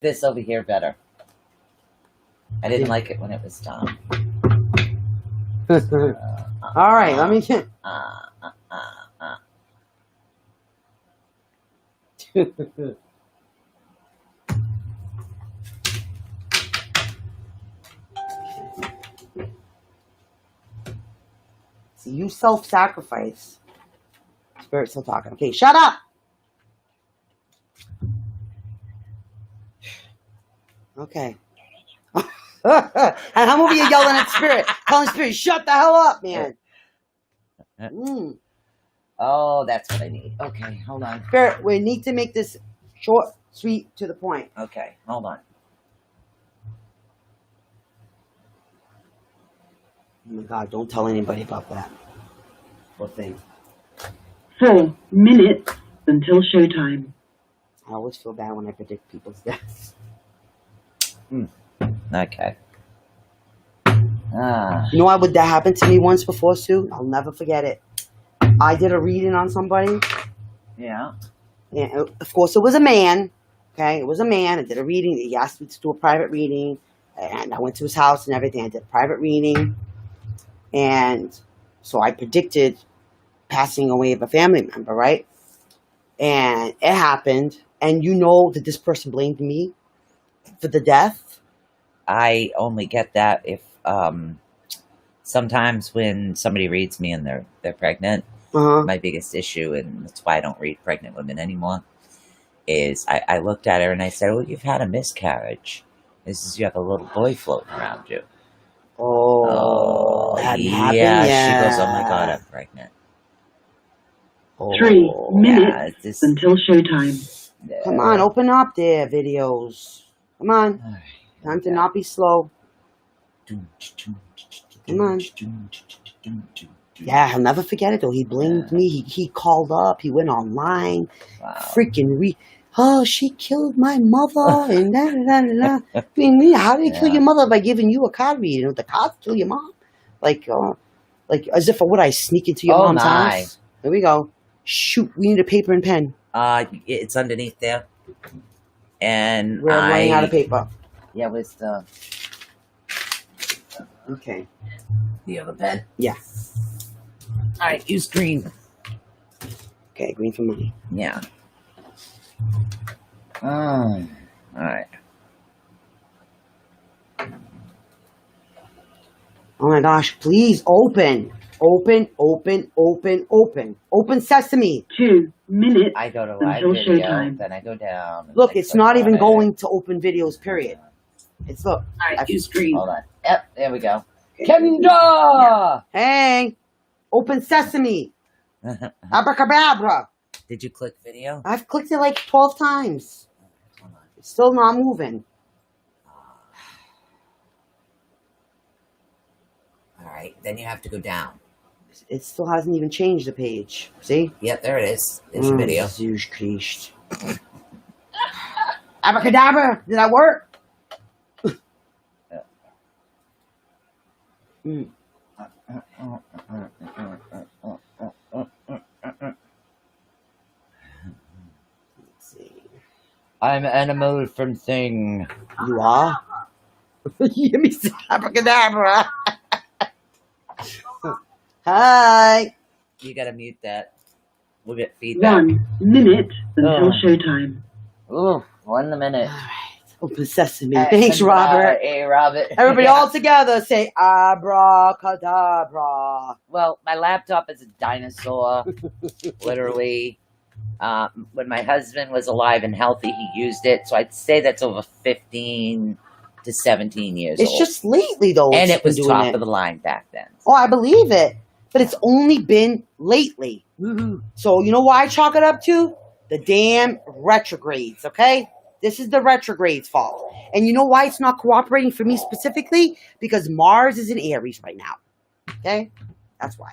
this over here better. I didn't like it when it was done. All right, let me get. See, you self-sacrifice. Spirit's still talking. Okay, shut up. Okay. And I'm over here yelling at Spirit, telling Spirit, shut the hell up, man. Oh, that's what I need. Okay, hold on. Spirit, we need to make this short, sweet, to the point. Okay, hold on. Oh my God, don't tell anybody about that. Poor thing. 4 minutes until showtime. I always feel bad when I predict people's deaths. Okay. You know what would that happen to me once before, Sue? I'll never forget it. I did a reading on somebody. Yeah. And of course, it was a man. Okay, it was a man. I did a reading. He asked me to do a private reading. And I went to his house and everything. I did a private reading. And so I predicted passing away of a family member, right? And it happened. And you know that this person blamed me for the death? I only get that if sometimes when somebody reads me and they're pregnant, my biggest issue, and that's why I don't read pregnant women anymore, is I looked at her and I said, "Oh, you've had a miscarriage. This is, you have a little boy floating around you." Oh, hadn't happened yeah. yet. She goes, "Oh my God, I'm pregnant." 3 minutes until showtime. Come on, open up there, videos. Come on. All right, Time to not be slow. Come on. Yeah, I'll never forget it though. He blamed me. He called up. He went online. Wow. Freaking oh, she killed my mother and da. I mean, how did he kill your mother? By giving you a card reading? The cards kill your mom? Like as if would I sneak into your mom's house? Here we go. Shoot, we need a paper and pen. It's underneath there. And we're running out of paper. Yeah, where's the... Okay. Do you have a pen? Yeah. All right, use green. Okay, green for money. Yeah. All right. Oh my gosh, please open. Open sesame. 2 minutes. I go to live until video, showtime. then I go down. Look, it's not even going to open videos, period. It's look. All right, use green. Hold on. Yep, there we go. Okay. Kendra! Hey! Open sesame. Abracadabra. Did you click video? I've clicked it like 12 times. It's still not moving. All right, then you have to go down. It still hasn't even changed the page. See? Yep, there it is. There's your video. Jesus Christ. Abracadabra! Did that work? Let's see. I'm Animal from Thing. You are? Give me some abracadabra. Hi. You gotta mute that. We'll get feedback. 1 minute until showtime. Ooh, 1 minute. All right. Open sesame. Thanks, Robert. Hey, Robert. Everybody all together say abracadabra. Well, my laptop is a dinosaur. Literally. When my husband was alive and healthy, he used it. So I'd say that's over 15 to 17 years old. It's just lately, though. And it was top of the line back then. Oh, I believe it. But it's only been lately. So you know why I chalk it up to? The damn retrogrades, okay? This is the retrograde's fault. And you know why it's not cooperating for me specifically? Because Mars is in Aries right now. Okay? That's why.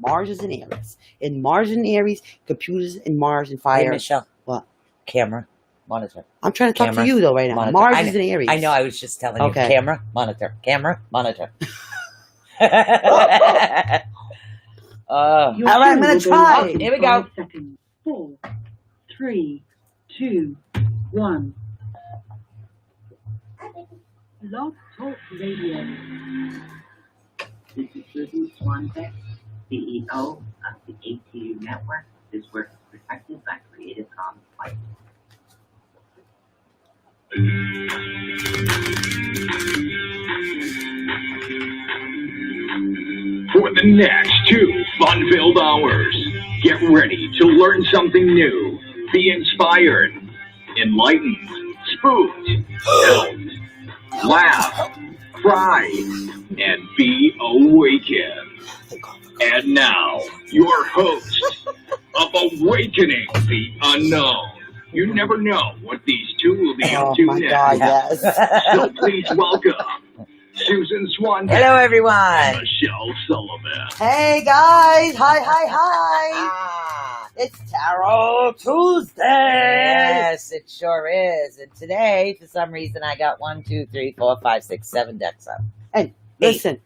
Mars is in Aries. And Mars in Aries, computers and Mars and fire. Hey, Michelle. What? Camera. Monitor. I'm trying to talk to you, though, right now. Monitor. Mars is in Aries. I know. I was just telling you. Camera. Monitor. Camera. Monitor. Your all right, I'm going to try. Oh, here we go. 5 seconds. 4, 3, 2, 1. Blog Talk Radio. This is Susan Swanbeck, CEO of the ATU Network. This work is protected by Creative Commons license. For the next 2 fun-filled hours, get ready to learn something new, be inspired, enlightened, spooked, helped, laugh, cry, and be awakened. And now, your host of Awakening the Unknown. You never know what these two will be up to next. God, yes. So please welcome Susan Swanbeck. Hello, everyone. And Michelle Sullivan. Hey, guys. Hi. It's Tarot Tuesday. Yes, it sure is. And today, for some reason, I got 1, 2, 3, 4, 5, 6, 7 decks up. And listen,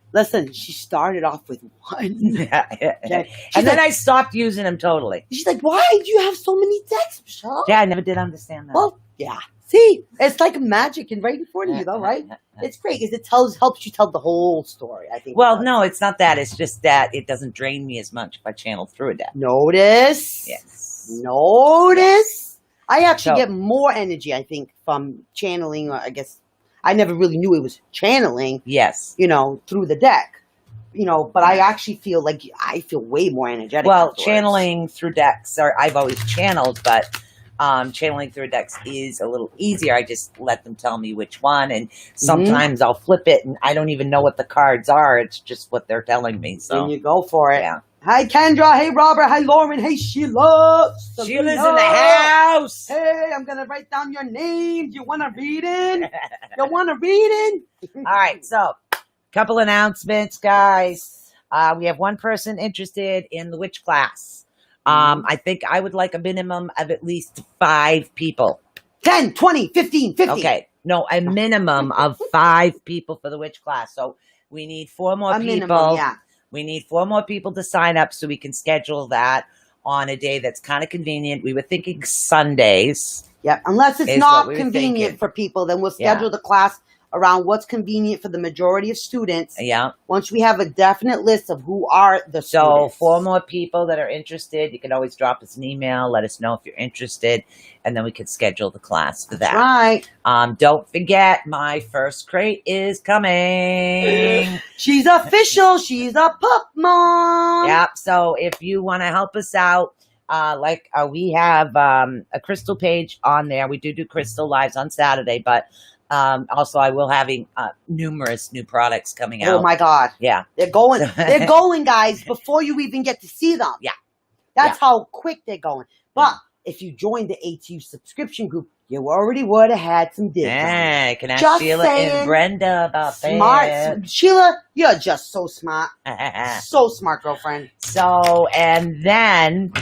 she started off with one. Yeah. Okay. And then like, I stopped using them totally. She's like, why do you have so many decks, Michelle? Yeah, I never did understand that. Well, yeah. See, it's like magic and right in front of you, though, right? It's great because it helps you tell the whole story, I think. Well, no, it's not that. It's just that it doesn't drain me as much if I channel through a deck. Notice. I actually get more energy, I think, from channeling. I guess I never really knew it was channeling. Yes. Through the deck. But I actually feel like I feel way more energetic. Well, afterwards. channeling through decks, I've always channeled, but channeling through decks is a little easier. I just let them tell me which one, and sometimes I'll flip it, and I don't even know what the cards are. It's just what they're telling me. So then you go for it. Yeah. Hi, Kendra. Hey, Robert. Hi, Lauren. Hey, Sheila. Sheila's in the house. Hey, I'm going to write down your names. You want a reading? All right, so couple announcements, guys. We have one person interested in the witch class. I think I would like a minimum of at least 5 people. 10, 20, 15, 50. Okay. No, a minimum of 5 people for the witch class. So we need 4 more people. Minimum, yeah. We need 4 more people to sign up so we can schedule that on a day that's kind of convenient. We were thinking Sundays. Yeah, unless it's not convenient for people, then we'll schedule the class around what's convenient for the majority of students. Yeah. Once we have a definite list of who are the students. So 4 more people that are interested. You can always drop us an email. Let us know if you're interested. And then we can schedule the class for that. Right. Don't forget, my first crate is coming. She's official. She's a pup mom. Yep. So if you want to help us out, we have a crystal page on there. We do crystal lives on Saturday, but also I will having numerous new products coming out. Oh my God. Yeah. They're going, guys, before you even get to see them. Yeah. That's how quick they're going. But if you joined the ATU subscription group, you already would have had some discounts. Yeah, can ask Sheila and Brenda about that. Sheila, you're just so smart. So smart, girlfriend. So, and then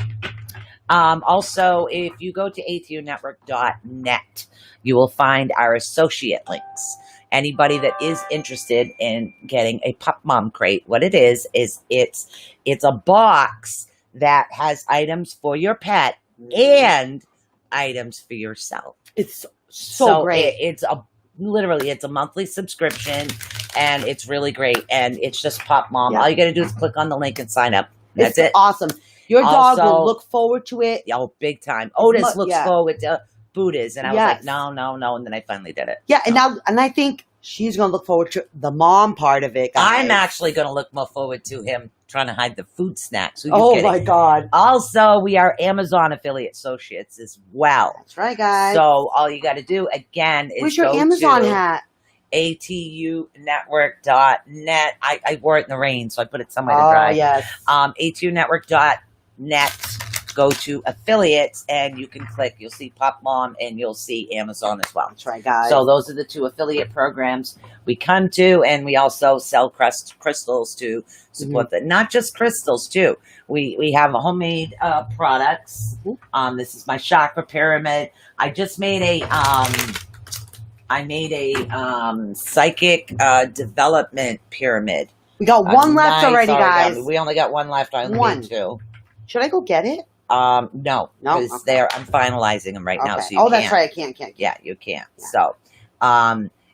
also, if you go to ATUnetwork.net, you will find our associate links. Anybody that is interested in getting a Pup Mom crate, what it is it's a box that has items for your pet and items for yourself. It's so great. It's a monthly subscription, and it's really great. And it's just Pup Mom. Yeah. All you got to do is click on the link and sign up. That's it. Awesome. Your dog will look forward to it. Oh, big time. Otis looks forward to Buddhas, and I was like, no, and then I finally did it. Yeah, and I think she's going to look forward to the mom part of it, guys. I'm actually going to look more forward to him trying to hide the food snacks. My God. Also, we are Amazon affiliate associates as well. That's right, guys. So all you got to do, again, is where's your Amazon hat? ATUnetwork.net. I wore it in the rain, so I put it somewhere to dry. Oh, yes. ATUnetwork.net. Go to affiliates, and you can click. You'll see Pup Mom, and you'll see Amazon as well. That's right, guys. So those are the 2 affiliate programs we come to, and we also sell crystals to support that. Not just crystals, too. We have homemade products. This is my chakra pyramid. I just made a psychic development pyramid. We got one left already, guys. We only got one left. I only need 2. Should I go get it? No, because I'm finalizing them right now. So you that's right. I can't. Yeah, you can't. Yeah. So,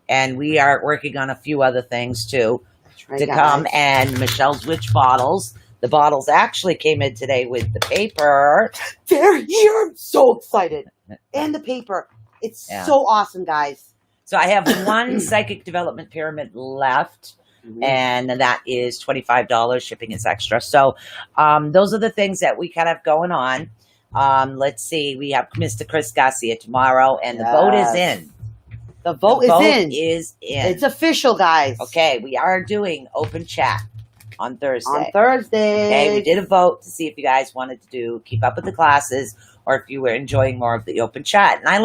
And we are working on a few other things too Right, to guys. come. And Michelle's Witch bottles. The bottles actually came in today with the paper. They're here. I'm so excited. And the paper. It's so awesome, guys. So I have one Psychic Development Pyramid left. And that is $25. Shipping is extra. So those are the things that we kind of have going on. Let's see. We have Mr. Chris Garcia tomorrow, and the vote is in. The vote is in. It's official, guys. Okay, we are doing open chat on Thursday. On Thursday. Okay, we did a vote to see if you guys wanted to keep up with the classes or if you were enjoying more of the open chat. And I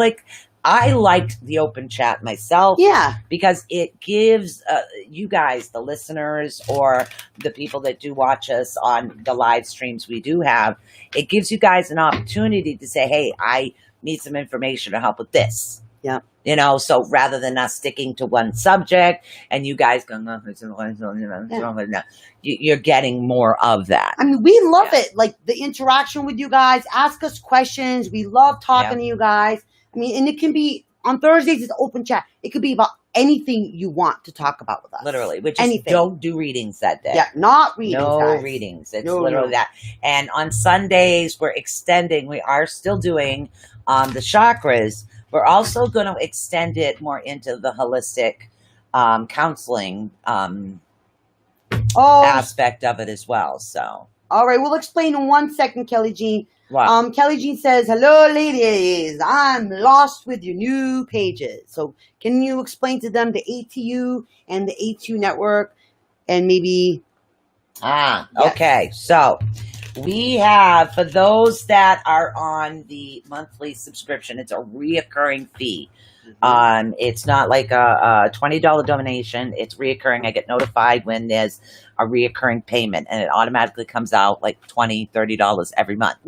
liked the open chat myself. Yeah. Because it gives you guys, the listeners, or the people that do watch us on the live streams we do have, it gives you guys an opportunity to say, hey, I need some information to help with this. Yeah. You know, so rather than us sticking to one subject and you guys going, you're getting more of that. I mean, we love it. Like the interaction with you guys. Ask us questions. We love talking to you guys. I mean, and it can be on Thursdays, it's open chat. It could be about anything you want to talk about with us. Literally, which is don't do readings that day. Yeah, not readings. No guys. readings. It's literally that. And on Sundays, we're extending. We are still doing the chakras. We're also going to extend it more into the holistic counseling aspect of it as well. So, all right, we'll explain in 1 second, Kelly Jean. Wow. Kelly Jean says, hello, ladies. I'm lost with your new pages. So can you explain to them the ATU and the ATUnetwork and maybe... Okay. So we have, for those that are on the monthly subscription, it's a reoccurring fee. It's not like a $20 donation. It's reoccurring. I get notified when there's a reoccurring payment, and it automatically comes out like $20, $30 every month.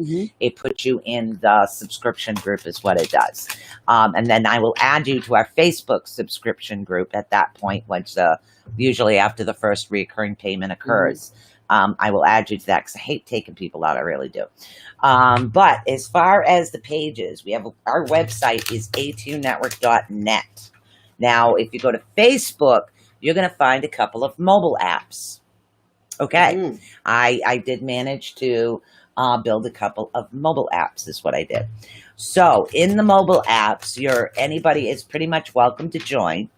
It puts you in the subscription group is what it does. And then I will add you to our Facebook subscription group at that point, which usually after the first reoccurring payment occurs. I will add you to that because I hate taking people out. I really do. But as far as the pages, we have our website is ATUnetwork.net. Now, if you go to Facebook, you're going to find a couple of mobile apps. Okay. I did manage to build a couple of mobile apps is what I did. So in the mobile apps, anybody is pretty much welcome to join.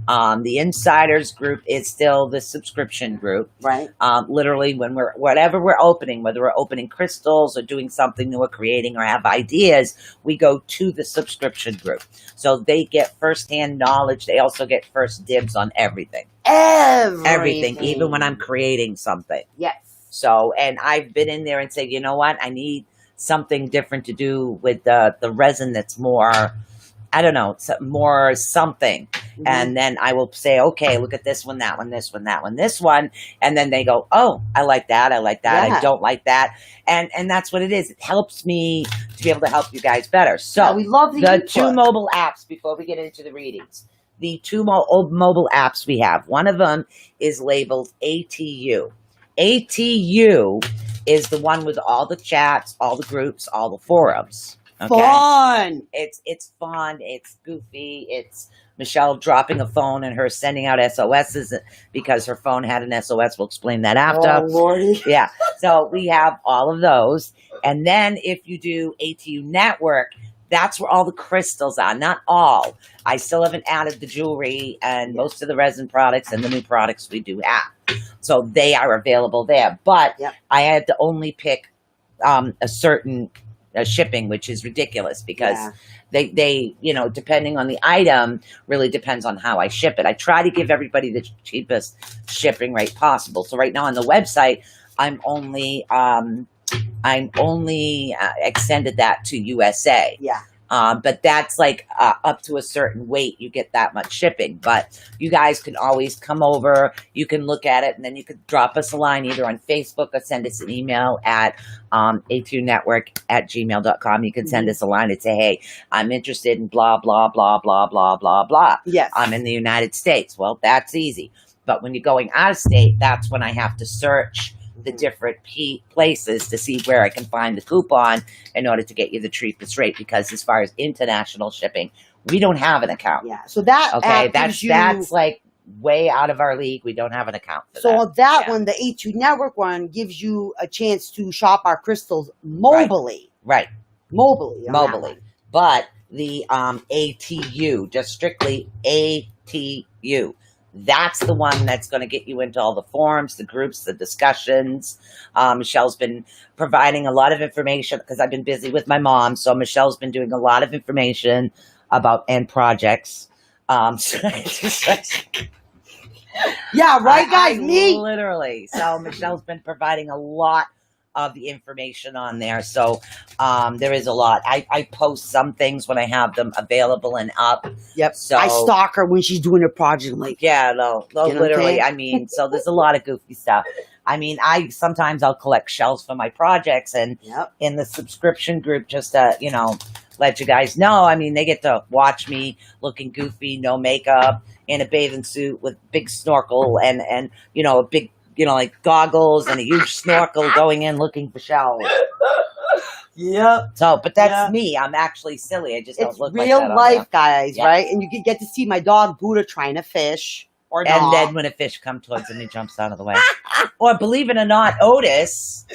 The insiders group is still the subscription group. Right. Literally whatever we're opening, whether we're opening crystals or doing something new or creating or have ideas, we go to the subscription group. So they get firsthand knowledge. They also get first dibs on everything. Everything, even when I'm creating something. Yes. So, and I've been in there and said, you know what? I need something different to do with the resin that's more, I don't know, more something. And then I will say, okay, look at this one, that one, this one, that one, this one. And then they go, oh, I like that. I like that. I don't like that. And that's what it is. It helps me to be able to help you guys better. So we love the two mobile apps before we get into the readings. The two mobile apps we have. One of them is labeled ATU. ATU is the one with all the chats, all the groups, all the forums. Okay? Fun. It's fun. It's goofy. It's Michelle dropping a phone and her sending out SOSs because her phone had an SOS. We'll explain that after. Oh, Lordy. Yeah. So we have all of those. And then if you do ATUnetwork, that's where all the crystals are. Not all. I still haven't added the jewelry and most of the resin products and the new products we do have. So they are available there. But I had to only pick a certain shipping, which is ridiculous because they, you know, depending on the item, really depends on how I ship it. I try to give everybody the cheapest shipping rate possible. So right now on the website, I'm only extended that to USA. Yeah. But that's like up to a certain weight, you get that much shipping. But you guys can always come over. You can look at it, and then you could drop us a line either on Facebook or send us an email at ATUnetwork@gmail.com. You can send us a line and say, hey, I'm interested in blah, blah, blah, blah, blah, blah, blah. Yes. I'm in the United States. Well, that's easy. But when you're going out of state, that's when I have to search the different places to see where I can find the coupon in order to get you the cheapest rate. Because as far as international shipping, We don't have an account. Yeah. So that Okay, app gives that's like way out of our league. We don't have an account for so that one, the ATUnetwork one, gives you a chance to shop our crystals mobily. Right. Mobily. But the ATU, just strictly ATU. That's the one that's going to get you into all the forums, the groups, the discussions. Michelle's been providing a lot of information because I've been busy with my mom. So Michelle's been doing a lot of information about end projects. Yeah, right, guys. Me. Literally. So Michelle's been providing a lot of the information on there. So there is a lot. I post some things when I have them available and up. Yep. So I stalk her when she's doing her project. Like, yeah, no, you know literally. I mean, so there's a lot of goofy stuff. I mean, sometimes I'll collect shells for my projects and in the subscription group just to, let you guys know. I mean, they get to watch me looking goofy, no makeup, in a bathing suit with big snorkel and a big, like goggles and a huge snorkel going in looking for shells. Yep. So, but that's me. I'm actually silly. I just don't look like that. It's real life, guys, right? And you can get to see my dog Buddha trying to fish. And then when a fish comes towards him, he jumps out of the way. Or believe it or not, Otis,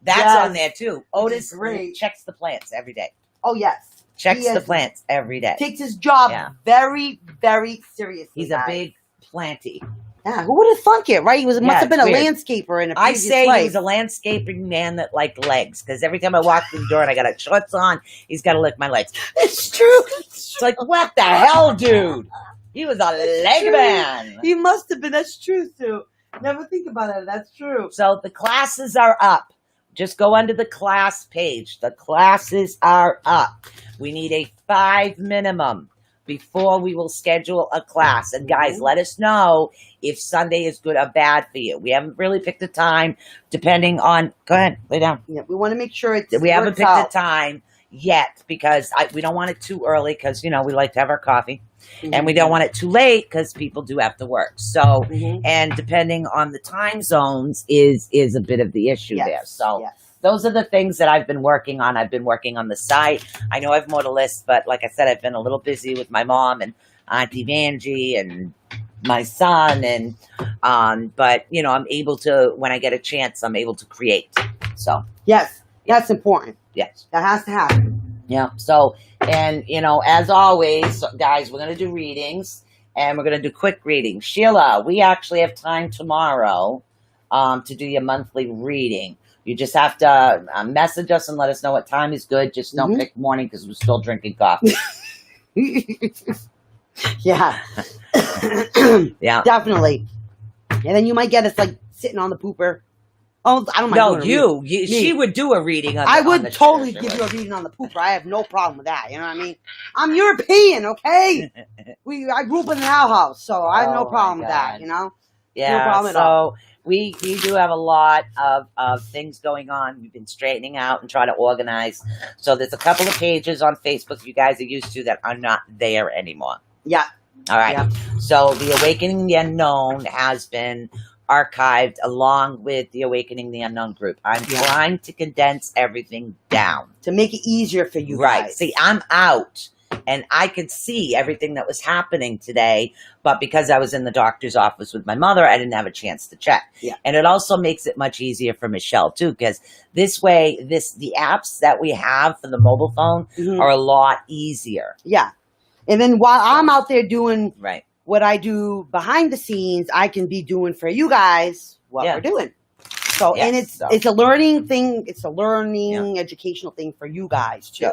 that's on there too. Otis checks the plants every day. Oh, yes. Checks the plants every day. Takes his job very, very seriously. He's a big planty. Yeah, who would have thunk it, right? He must have been a landscaper in a previous life. He was a landscaping man that liked legs, because every time I walk through the door and I got a shorts on, he's got to lick my legs. It's true. It's like, what the hell, dude? He was a leg man. He must have been. That's true, too. Never think about it. That's true. So the classes are up. Just go under the class page. The classes are up. We need a 5 minimum before we will schedule a class. And guys, let us know if Sunday is good or bad for you. We haven't really picked a time, depending on. Go ahead, lay down. Yeah, we want to make sure we haven't picked a time yet, because we don't want it too early, because we like to have our coffee. And we don't want it too late because people do have to work. So, and depending on the time zones is a bit of the issue there. So those are the things that I've been working on. I've been working on the site. I know I have more to list, but like I said, I've been a little busy with my mom and Auntie Vanjie and my son. And, but I'm able to, when I get a chance, I'm able to create. So. Yes. That's important. Yes. That has to happen. Yeah. So, and, as always, guys, we're going to do readings, and we're going to do quick readings. Sheila, we actually have time tomorrow to do your monthly reading. You just have to message us and let us know what time is good. Just don't pick morning, because we're still drinking coffee. Yeah. Yeah. Definitely. And then you might get us sitting on the pooper. Oh, I don't mind. No, she would do a reading on I would totally give you a reading on the pooper. I have no problem with that. You know what I mean? I'm European, okay? I grew up in an outhouse, so I have no problem with that, Yeah, no problem at all. We do have a lot of things going on. We've been straightening out and trying to organize. So there's a couple of pages on Facebook you guys are used to that are not there anymore. Yeah. All right. Yeah. So the Awakening the Unknown has been archived along with the Awakening the Unknown group. I'm trying to condense everything down. To make it easier for you guys. Right. See, I'm out. And I could see everything that was happening today, but because I was in the doctor's office with my mother, I didn't have a chance to check. Yeah. And it also makes it much easier for Michelle too, because this way, the apps that we have for the mobile phone are a lot easier. Yeah. And then while I'm out there doing right. what I do behind the scenes, I can be doing for you guys what we're doing. So, and it's a learning thing. It's a learning, educational thing for you guys too.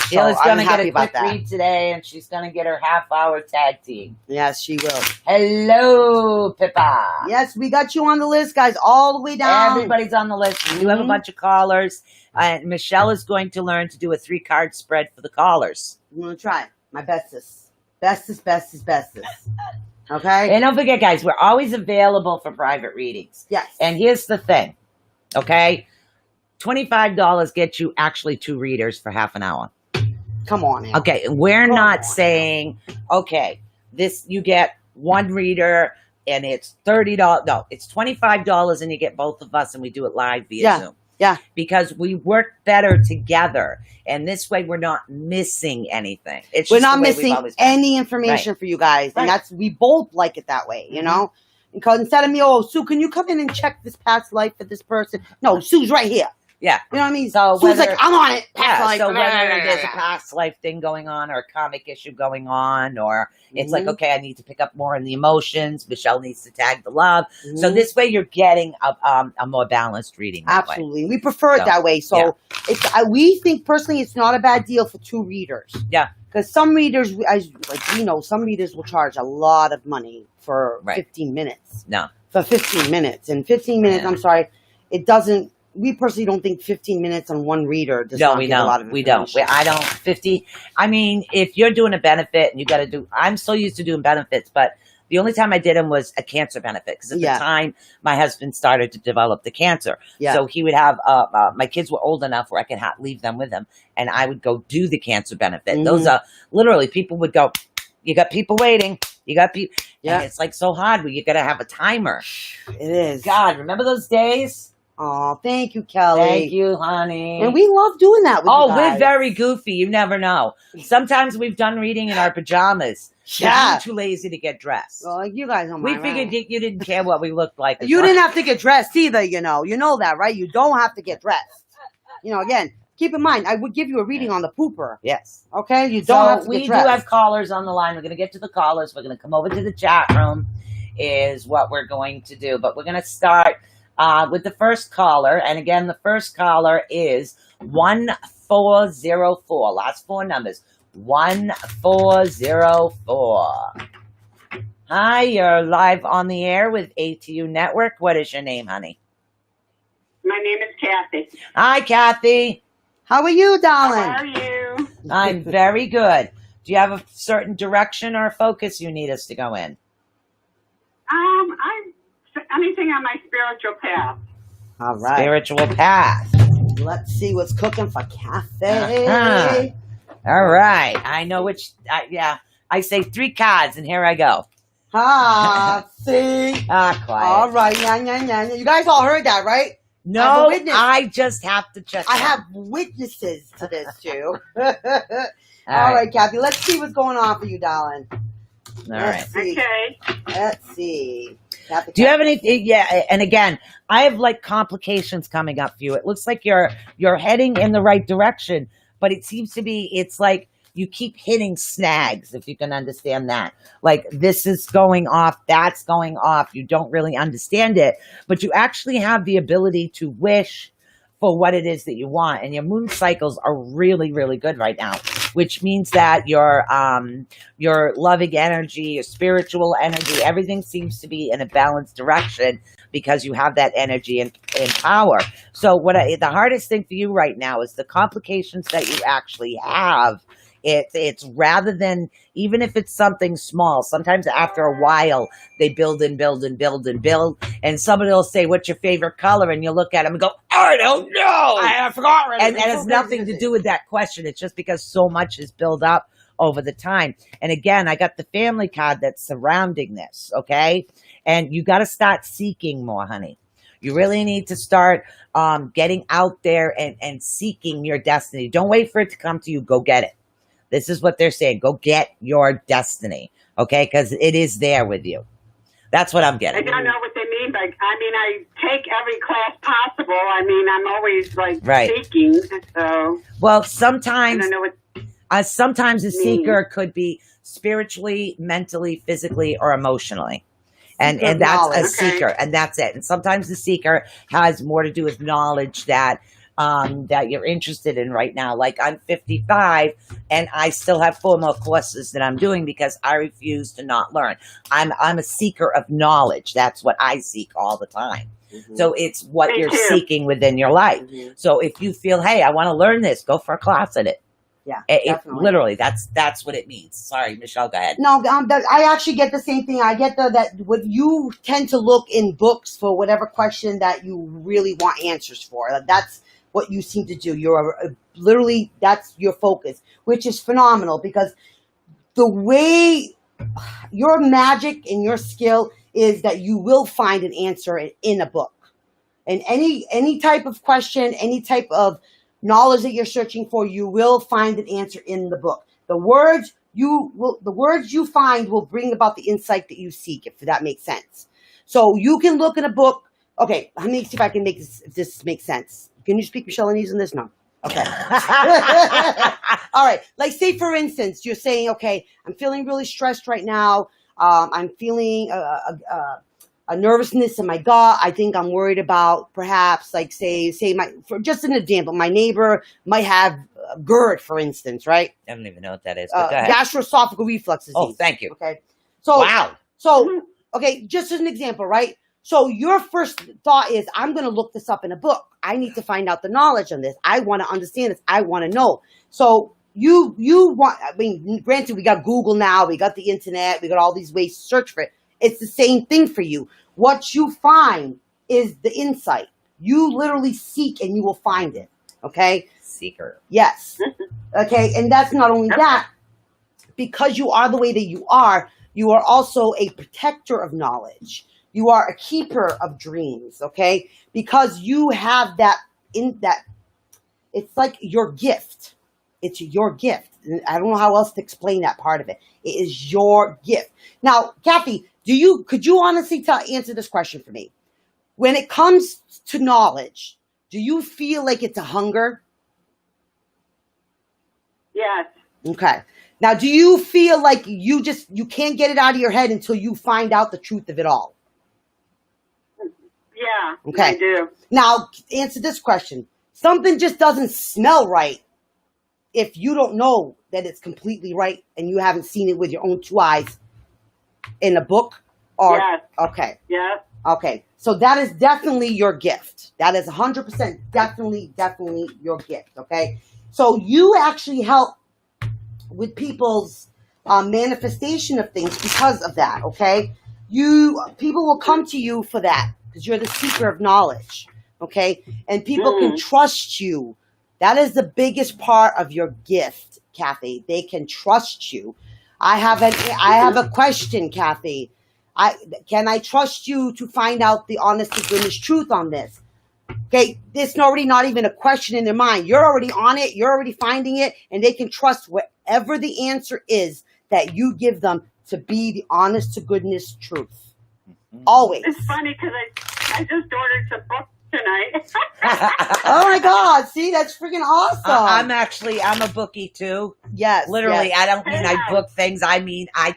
Sheila's going to get a quick read today, and she's going to get her half-hour tag team. Yes, she will. Hello, Pippa. Yes, we got you on the list, guys, all the way down. Everybody's on the list. We do have a bunch of callers, and Michelle is going to learn to do a 3-card spread for the callers. I'm going to try my bestest. Bestest. Okay? And don't forget, guys, we're always available for private readings. Yes. And here's the thing, okay? $25 gets you actually 2 readers for half an hour. Come on now. Okay, we're not saying, okay, you get 1 reader and it's $30. No, it's $25 and you get both of us and we do it live via Zoom. Yeah. Because we work better together. And this way we're not missing anything. We're not missing any information for you guys. And we both like it that way, you know? Because instead of me, Sue, can you come in and check this past life for this person? No, Sue's right here. Yeah. You know what I mean? So Sue's like, I'm on it. Past life. So whether there's a past life thing going on or a karmic issue going on, or it's like, okay, I need to pick up more in the emotions. Michelle needs to tag the love. So this way you're getting a more balanced reading. Absolutely. We prefer it that way. So we think personally it's not a bad deal for 2 readers. Yeah. Because some readers, some readers will charge a lot of money for 15 minutes. No. For 15 minutes. And 15 minutes, I'm sorry, it doesn't. We personally don't think 15 minutes on one reader does not give a lot of information. I don't. 50. I mean, if you're doing a benefit and you got to do, I'm so used to doing benefits, but the only time I did them was a cancer benefit. Because at the time, my husband started to develop the cancer. Yeah. So he would have, my kids were old enough where I could leave them with him. And I would go do the cancer benefit. Those are literally, people would go, you got people waiting. You got people. Yeah. And it's like so hard where you got to have a timer. It is. God, remember those days? Oh, thank you, Kelly. Thank you, honey. And we love doing that with you guys. We're very goofy. You never know. Sometimes we've done reading in our pajamas. Yeah. We're too lazy to get dressed. Well, you guys don't mind. We figured you didn't care what we looked like. You didn't have to get dressed either, you know. You know that, right? You don't have to get dressed. You know, again, keep in mind, I would give you a reading on the pooper. Yes. Okay? You don't have to get dressed. We do have callers on the line. We're going to get to the callers. We're going to come over to the chat room is what we're going to do. But we're going to start with the first caller. And again, the first caller is 1404. Last 4 numbers. 1404. Hi, you're live on the air with ATUnetwork. What is your name, honey? My name is Kathy. Hi, Kathy. How are you, darling? How are you? I'm very good. Do you have a certain direction or focus you need us to go in? I'm anything on my spiritual path. All right. Spiritual path. Let's see what's cooking for Kathy. All right. I know which. I say 3 cards, and here I go. See. Quiet. All right. Yeah. You guys all heard that, right? No, I just have to check. I have witnesses to this too. All right, Kathy. Let's see what's going on for you, darling. All right. Okay. Let's see. Kathy. Do you have anything? Yeah. And again, I have like complications coming up for you. It looks like you're heading in the right direction, but it seems to be. It's like you keep hitting snags, if you can understand that. Like this is going off, that's going off. You don't really understand it, but you actually have the ability to wish for what it is that you want. And your moon cycles are really, really good right now, which means that your loving energy, your spiritual energy, everything seems to be in a balanced direction because you have that energy and power. So the hardest thing for you right now is the complications that you actually have. It's rather than, even if it's something small, sometimes after a while, they build and build and build and build. And somebody will say, what's your favorite color? And you look at them and go, I don't know. I forgot. And it has nothing to do with that question. It's just because so much is built up over the time. And again, I got the family card that's surrounding this, okay? And you got to start seeking more, honey. You really need to start getting out there and seeking your destiny. Don't wait for it to come to you. Go get it. This is what they're saying. Go get your destiny, okay? Because it is there with you. That's what I'm getting. I don't know what they mean by, I take every class possible. I'm always seeking. So. Well, sometimes, I don't know what sometimes a seeker could be spiritually, mentally, physically, or emotionally. And that's a seeker, and that's it. And sometimes the seeker has more to do with knowledge that you're interested in right now. Like I'm 55 and I still have 4 more courses that I'm doing because I refuse to not learn. I'm a seeker of knowledge. That's what I seek all the time. Mm-hmm. So it's what you're seeking within your life. Mm-hmm. So if you feel, hey, I want to learn this, go for a class in it. Yeah, literally, that's what it means. Sorry, Michelle, go ahead. No, I actually get the same thing. I get that what you tend to look in books for whatever question that you really want answers for. That's what you seem to do. You're literally, that's your focus, which is phenomenal because the way your magic and your skill is that you will find an answer in a book. And any type of question, any type of knowledge that you're searching for, you will find an answer in the book. The words you find will bring about the insight that you seek, if that makes sense. So you can look in a book. Okay, let me see if I can make this, if this makes sense. Can you speak Michelanese in this? No. Okay. All right. Like, say, for instance, you're saying, okay, I'm feeling really stressed right now. I'm feeling a nervousness in my gut. I think I'm worried about perhaps, like, say for just an example, my neighbor might have GERD, for instance, right? I don't even know what that is. But go ahead. Gastroesophageal reflux disease. Oh, thank you. Okay. So, wow. So, okay, just as an example, right? So your first thought is, I'm going to look this up in a book. I need to find out the knowledge on this. I want to understand this. I want to know. So you want, I mean, granted, we got Google now. We got the internet. We got all these ways to search for it. It's the same thing for you. What you find is the insight. You literally seek and you will find it. Okay? Seeker. Yes. Okay. And that's not only that, because you are the way that you are also a protector of knowledge. You are a keeper of dreams, okay? Because you have that, it's like your gift. It's your gift. I don't know how else to explain that part of it. It is your gift. Now, Kathy, could you honestly answer this question for me? When it comes to knowledge, do you feel like it's a hunger? Yes. Okay. Now, do you feel like you can't get it out of your head until you find out the truth of it all? Yeah, okay. I do. Now, answer this question. Something just doesn't smell right if you don't know that it's completely right and you haven't seen it with your own two eyes in a book? Or, yes. Okay. Yeah. Okay. So that is definitely your gift. That is 100% definitely your gift, okay? So you actually help with people's manifestation of things because of that, okay? People will come to you for that because you're the seeker of knowledge, okay? And people can trust you. That is the biggest part of your gift, Kathy. They can trust you. I have a question, Kathy. Can I trust you to find out the honest to goodness truth on this? Okay, it's already not even a question in their mind. You're already on it. You're already finding it, and they can trust whatever the answer is that you give them to be the honest to goodness truth. Always. It's funny because I just ordered some books tonight. Oh my God! See, that's freaking awesome. I'm a bookie too. Yes, literally. Yes. I don't mean I book things. I mean I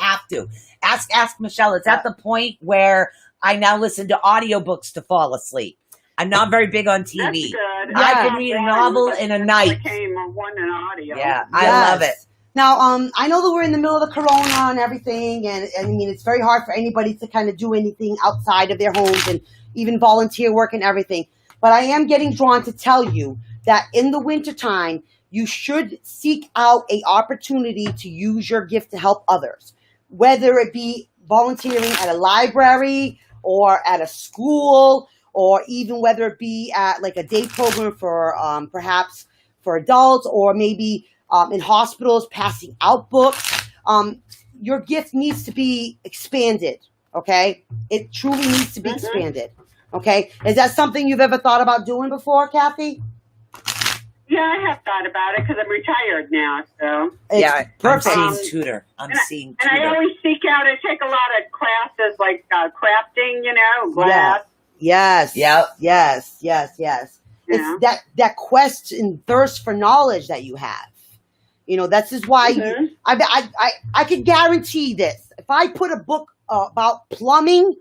have to. Ask Michelle. It's at the point where I now listen to audiobooks to fall asleep. I'm not very big on TV. That's good. I can read a novel in a night. Became one in audio. Yeah, I love it. Now, I know that we're in the middle of the corona and everything, and I mean, it's very hard for anybody to kind of do anything outside of their homes and even volunteer work and everything. But I am getting drawn to tell you that in the wintertime, you should seek out an opportunity to use your gift to help others, whether it be volunteering at a library or at a school, or even whether it be at like a day program for perhaps for adults, or maybe in hospitals passing out books. Your gift needs to be expanded, okay? It truly needs to be expanded, okay? Is that something you've ever thought about doing before, Kathy? Yeah, I have thought about it because I'm retired now, so. Yeah, perfect. I'm seeing tutor. And I always seek out and take a lot of classes like crafting, glass. Yes. Yep. Yes. Yeah. It's that quest and thirst for knowledge that you have. That's just why I could guarantee this. If I put a book about plumbing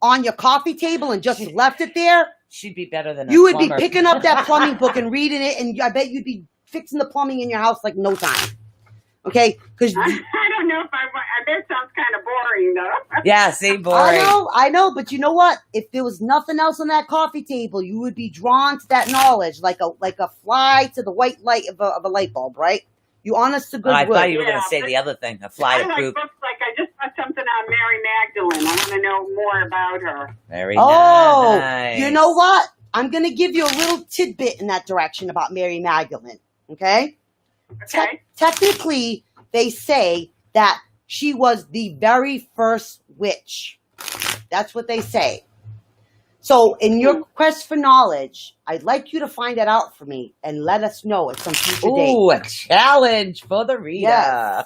on your coffee table and just left it there, she'd be better than you would plumber. be picking up that plumbing book and reading it, and I bet you'd be fixing the plumbing in your house like no time. Okay? Because I don't know if I bet it sounds kind of boring though. Yeah, see, boring. I know, but you know what? If there was nothing else on that coffee table, you would be drawn to that knowledge like a fly to the white light of a light bulb, right? You honest to goodness. I thought you were going to say the other thing, a fly to poop. Books like I just read something on Mary Magdalene. I want to know more about her. Very nice. You know what? I'm going to give you a little tidbit in that direction about Mary Magdalene. Okay? Technically, they say that she was the very first witch. That's what they say. So in your quest for knowledge, I'd like you to find that out for me and let us know at some future date. Ooh, a challenge for the reader. Yes.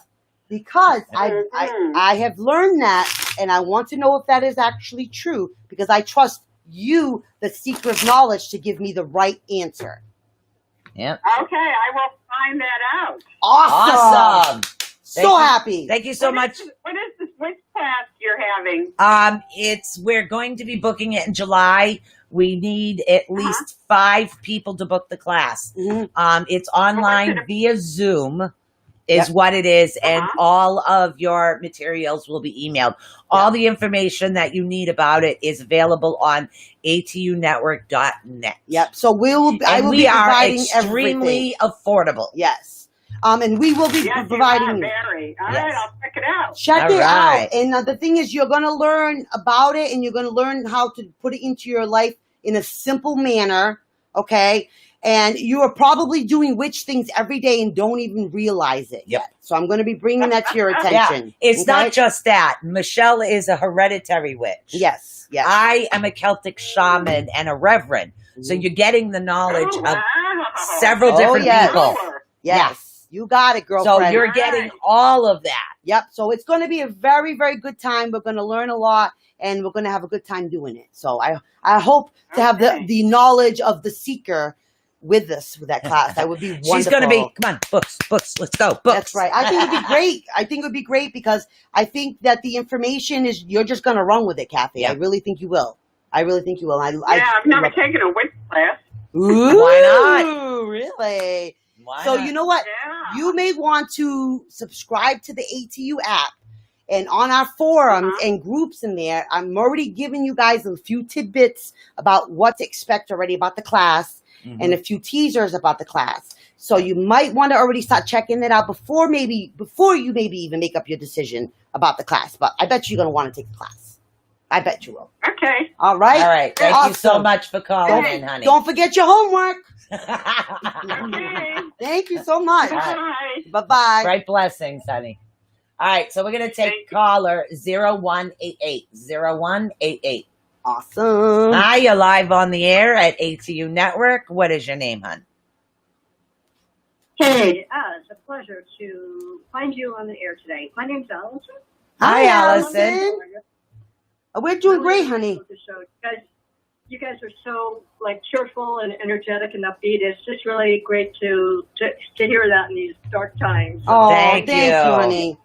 Because I have learned that, and I want to know if that is actually true, because I trust you, the seeker of knowledge, to give me the right answer. Yep. Okay, I will find that out. Awesome. Happy. Thank you so much. What is this witch class you're having? We're going to be booking it in July. We need at least 5 people to book the class. Mm-hmm. It's online via Zoom is what it is, and all of your materials will be emailed. All the information that you need about it is available on ATUnetwork.net. Yep. So I will be providing extremely affordable. Yes. And we will be providing. All right, I'll check it out. Check it out. And the thing is, you're going to learn about it, and you're going to learn how to put it into your life in a simple manner. Okay. And you are probably doing witch things every day and don't even realize it yet. So I'm going to be bringing that to your attention. It's not just that. Michelle is a hereditary witch. Yes. I am a Celtic shaman and a reverend. So you're getting the knowledge of several different people. Yes. You got it, girlfriend. So you're getting all of that. Yep. So it's going to be a very, very good time. We're going to learn a lot, and we're going to have a good time doing it. So I hope to have the knowledge of the seeker with us for that class. That would be wonderful. She's going to be, come on, books, let's go, books. That's right. I think it'd be great. I think it would be great because I think that the information is, you're just going to run with it, Kathy. I really think you will. I really think you will. I've never taken a witch class. Ooh, why not? Really? Why so not? you know what? Yeah. You may want to subscribe to the ATU app, and on our forums and groups in there, I'm already giving you guys a few tidbits about what to expect already about the class and a few teasers about the class. So you might want to already start checking it out before you even make up your decision about the class. But I bet you're going to want to take the class. I bet you will. Okay. All right. All right. Thank you so much for calling in, honey. Don't forget your homework. Okay. Thank you so much. Bye. Bye-bye. Bright blessings, honey. All right, so we're going to take caller 0188. 0188. Awesome. Hi, you're live on the air at ATU Network. What is your name, hon? Hey, it's a pleasure to find you on the air today. My name's Allison. Hi, Allison. We're doing great, honey. You guys are so cheerful and energetic and upbeat. It's just really great to hear that in these dark times. Oh, thank you, honey.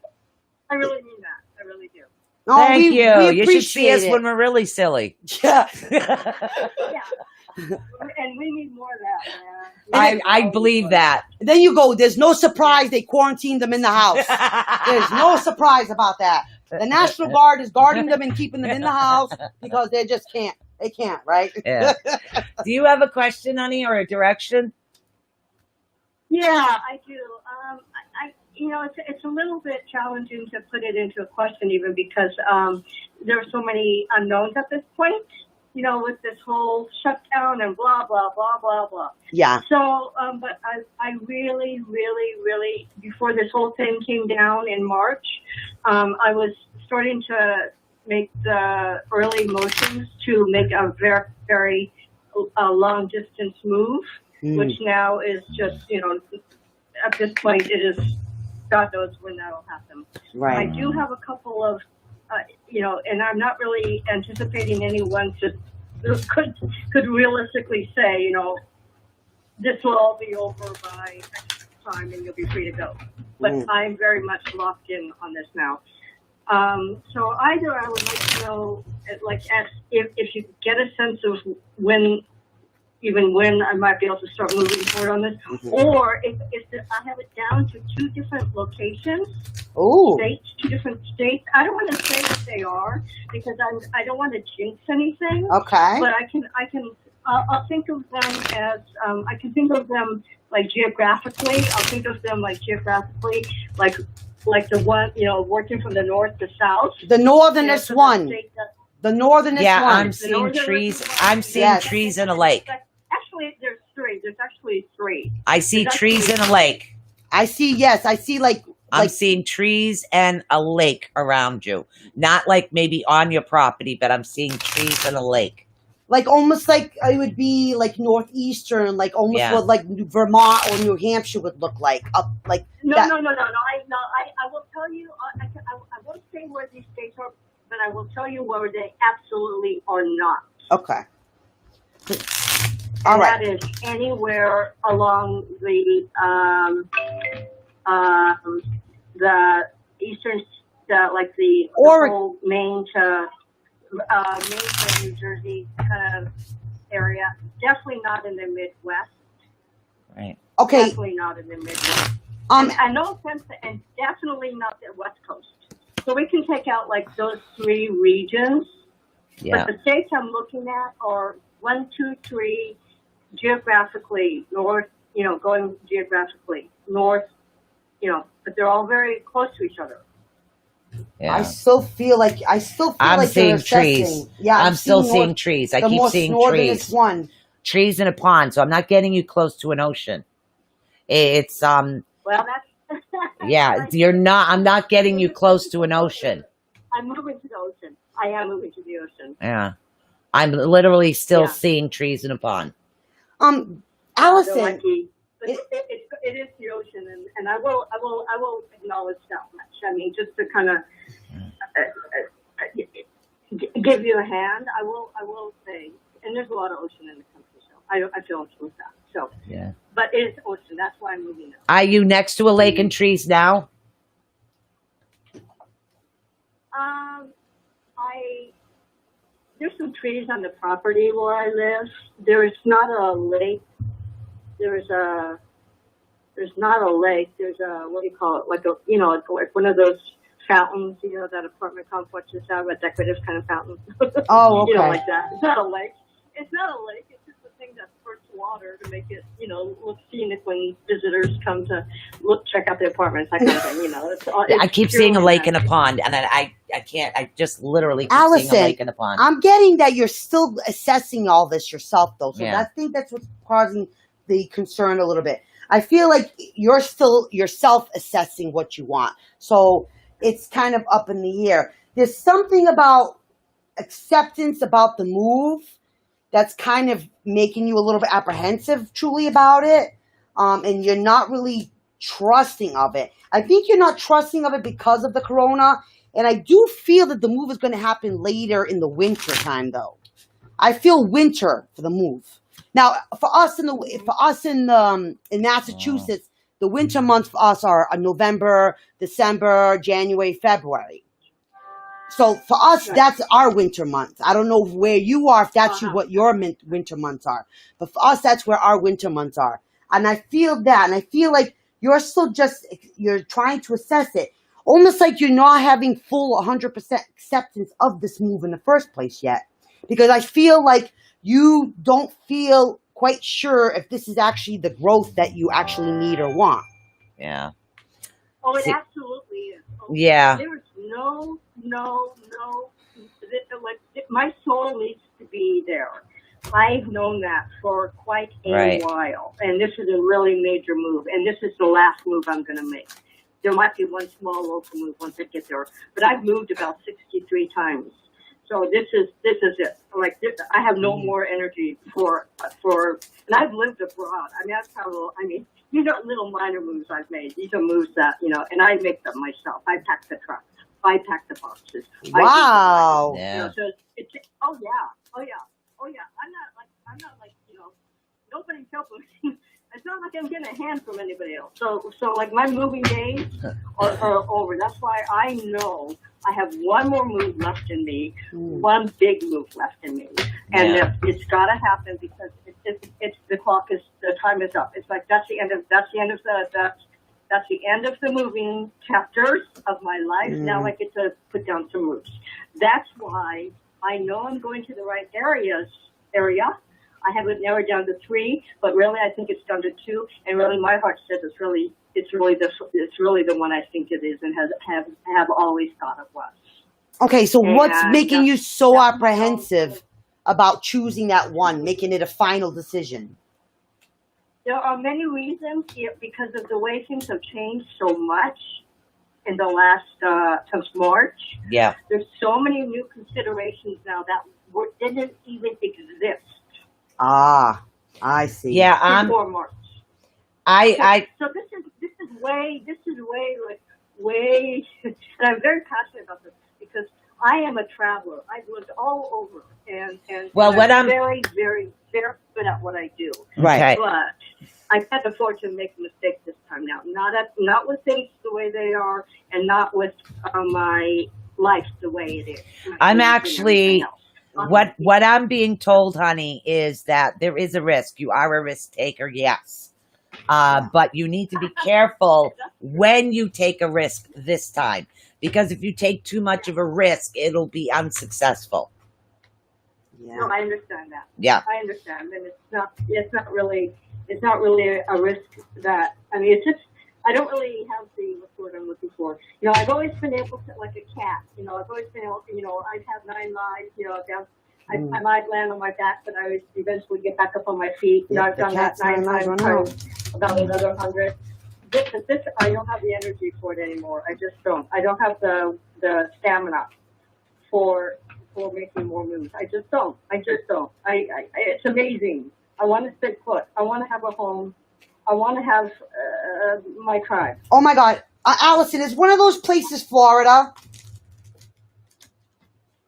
I really mean that. I really do. Oh, thank you. We you should see us when we're really silly. Yeah. And we need more of that, man. I believe that. And then you go, there's no surprise they quarantined them in the house. There's no surprise about that. The National Guard is guarding them and keeping them in the house because they just can't. They can't, right? Yeah. Do you have a question, honey, or a direction? Yeah, I do. It's a little bit challenging to put it into a question even because there are so many unknowns at this point, with this whole shutdown and blah, blah, blah, blah, blah. Yeah. So, but I really, really, really, before this whole thing came down in March, I was starting to make the early motions to make a very, very long distance move, which now is just, at this point it is, God knows when that'll happen. Right. I do have a couple of, and I'm not really anticipating anyone could realistically say, this will all be over by X time and you'll be free to go. But I'm very much locked in on this now. So either I would like to know, if you get a sense of when I might be able to start moving forward on this, or if I have it down to 2 different locations, two different states. I don't want to say what they are because I don't want to jinx anything. Okay. But I'll think of them as I can think of them geographically. I'll think of them geographically, like the one working from the north to south. The northernest one. The northernest one. I'm seeing trees. I'm seeing trees in a lake. Actually, there's 3. There's actually 3. I see trees in a lake. I see. I'm seeing trees and a lake around you. Not maybe on your property, but I'm seeing trees and a lake. Like almost like it would be like northeastern, like almost what like Vermont or New Hampshire would look like. Up like no. I will tell you. I won't say where these states are, but I will tell you where they absolutely are not. Okay. All right. That is anywhere along the eastern, like the whole Maine to New Jersey kind of area. Definitely not in the Midwest. Right. Okay. Definitely not in the Midwest. And no offense, and definitely not the West Coast. So we can take out like those 3 regions. Yeah. But the states I'm looking at are 1, 2, 3 geographically north. Going geographically north. But they're all very close to each other. Yeah. I still feel like I'm seeing trees. Yeah, I'm still seeing trees. I keep seeing trees. One. Trees in a pond, so I'm not getting you close to an ocean. It's Well, that's yeah, you're not. I'm not getting you close to an ocean. I'm moving to the ocean. I am moving to the ocean. Yeah, I'm literally still seeing trees in a pond. Allison, it is the ocean, and I will acknowledge that much. I mean, just to kind of give you a hand, I will say, and there's a lot of ocean in the country, so I feel okay with that. So yeah, but it is ocean. That's why I'm moving now. Are you next to a lake and trees now? There's some trees on the property where I live. There is not a lake. There's not a lake. There's a, what do you call it? Like like one of those fountains, that apartment complexes have, a decorative kind of fountain. Oh, okay. Like that. It's not a lake. It's just a thing that squirts water to make it, look scenic when visitors come to check out the apartments, that kind of thing. I keep seeing a lake and a pond, and I can't. I just literally keep Allison, seeing a lake and a pond. I'm getting that you're still assessing all this yourself, though. So Yeah. I think that's what's causing the concern a little bit. I feel like you're self-assessing what you want. So it's kind of up in the air. There's something about acceptance about the move that's kind of making you a little bit apprehensive truly about it. And you're not really trusting of it. I think you're not trusting of it because of the corona. And I do feel that the move is going to happen later in the winter time, though. I feel winter for the move. Now, for us in Massachusetts, the winter months for us are November, December, January, February. So for us, that's our winter month. I don't know where you are, if that's what your winter months are. But for us, that's where our winter months are. And I feel that. And I feel like you're still you're trying to assess it. Almost like you're not having full 100% acceptance of this move in the first place yet. Because I feel like you don't feel quite sure if this is actually the growth that you actually need or want. Yeah. Oh, it absolutely is. Oh, yeah. There's no, like, my soul needs to be there. I've known that for quite a while. And this is a really major move. And this is the last move I'm going to make. There might be one small local move once I get there. But I've moved about 63 times. So this is it. Like this, I have no more energy for, and I've lived abroad. I mean, I've traveled. I mean, these are little minor moves I've made. These are moves that and I make them myself. I pack the truck. I pack the boxes. Wow. So it's oh yeah. I'm not like nobody's helping. It's not like I'm getting a hand from anybody else. So like my moving days are over. That's why I know I have one more move left in me, one big move left in me, and it's got to happen because it's the time is up. It's like that's the end of the moving chapters of my life. Now I get to put down some roots. That's why I know I'm going to the right area. I have it narrowed down to 3, but really I think it's down to 2. And really, my heart says it's really the one I think it is, and have always thought it was. Okay, so what's making you so apprehensive about choosing that one, making it a final decision? There are many reasons because of the way things have changed so much. in the last, since March. Yeah. There's so many new considerations now that didn't even exist. Ah, I see. Yeah, before March. So this is way, and I'm very passionate about this because I am a traveler. I've lived all over, and I'm very, very, very good at what I do. Right. But I can't afford to make a mistake this time now. Not with things the way they are, and not with my life the way it is. I'm actually what I'm being told, honey, is that there is a risk. You are a risk taker, yes. But you need to be careful when you take a risk this time, because if you take too much of a risk, it'll be unsuccessful. Yeah. No, I understand that. Yeah, I understand, and it's not really a risk that, I mean, it's just, I don't really have what's the word I'm looking for. You know, I've always been able to, like a cat, you know, I've always been able to, you know, I've had 9 lives, you know, I might land on my back, but I would eventually get back up on my feet. You know, I've done that 9 times, about another 100. This, I don't have the energy for it anymore. I just don't. I don't have the stamina for making more moves. I just don't. It's amazing. I want to stay put. I want to have a home. I want to have my tribe. Oh my God, Allison, is one of those places Florida?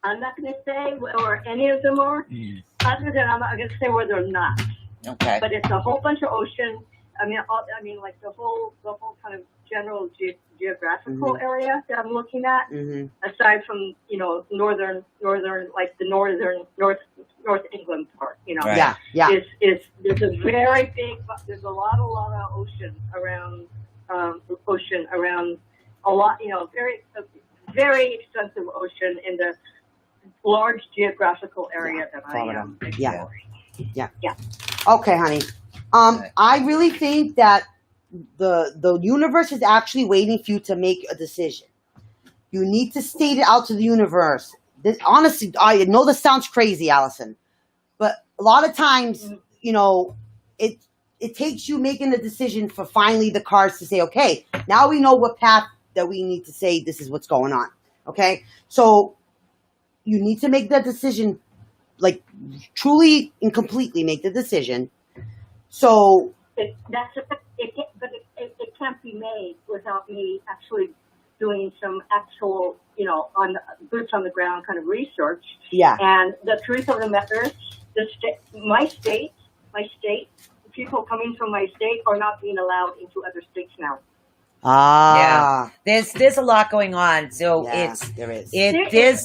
I'm not going to say where any of them are. Other than I'm not going to say where they're not. Okay. But it's a whole bunch of ocean. I mean, like the whole kind of general geographical area that I'm looking at. Aside from, you know, northern, like the North England part. You know. Right. Yeah. There's a very big. There's a lot of ocean around. A lot. You know, very extensive ocean in the large geographical area that I am. Yeah. Okay, honey. I really think that the universe is actually waiting for you to make a decision. You need to state it out to the universe. Honestly, I know this sounds crazy, Allison, but a lot of times, you know, it takes you making a decision for finally the cards to say, okay, now we know what path that we need to say this is what's going on. Okay, so you need to make that decision, like truly and completely make the decision. So it can't be made without me actually doing some actual, you know, boots on the ground kind of research. Yeah. And the truth of the matter is, my state, people coming from my state are not being allowed into other states now. Yeah. There's a lot going on. So there is.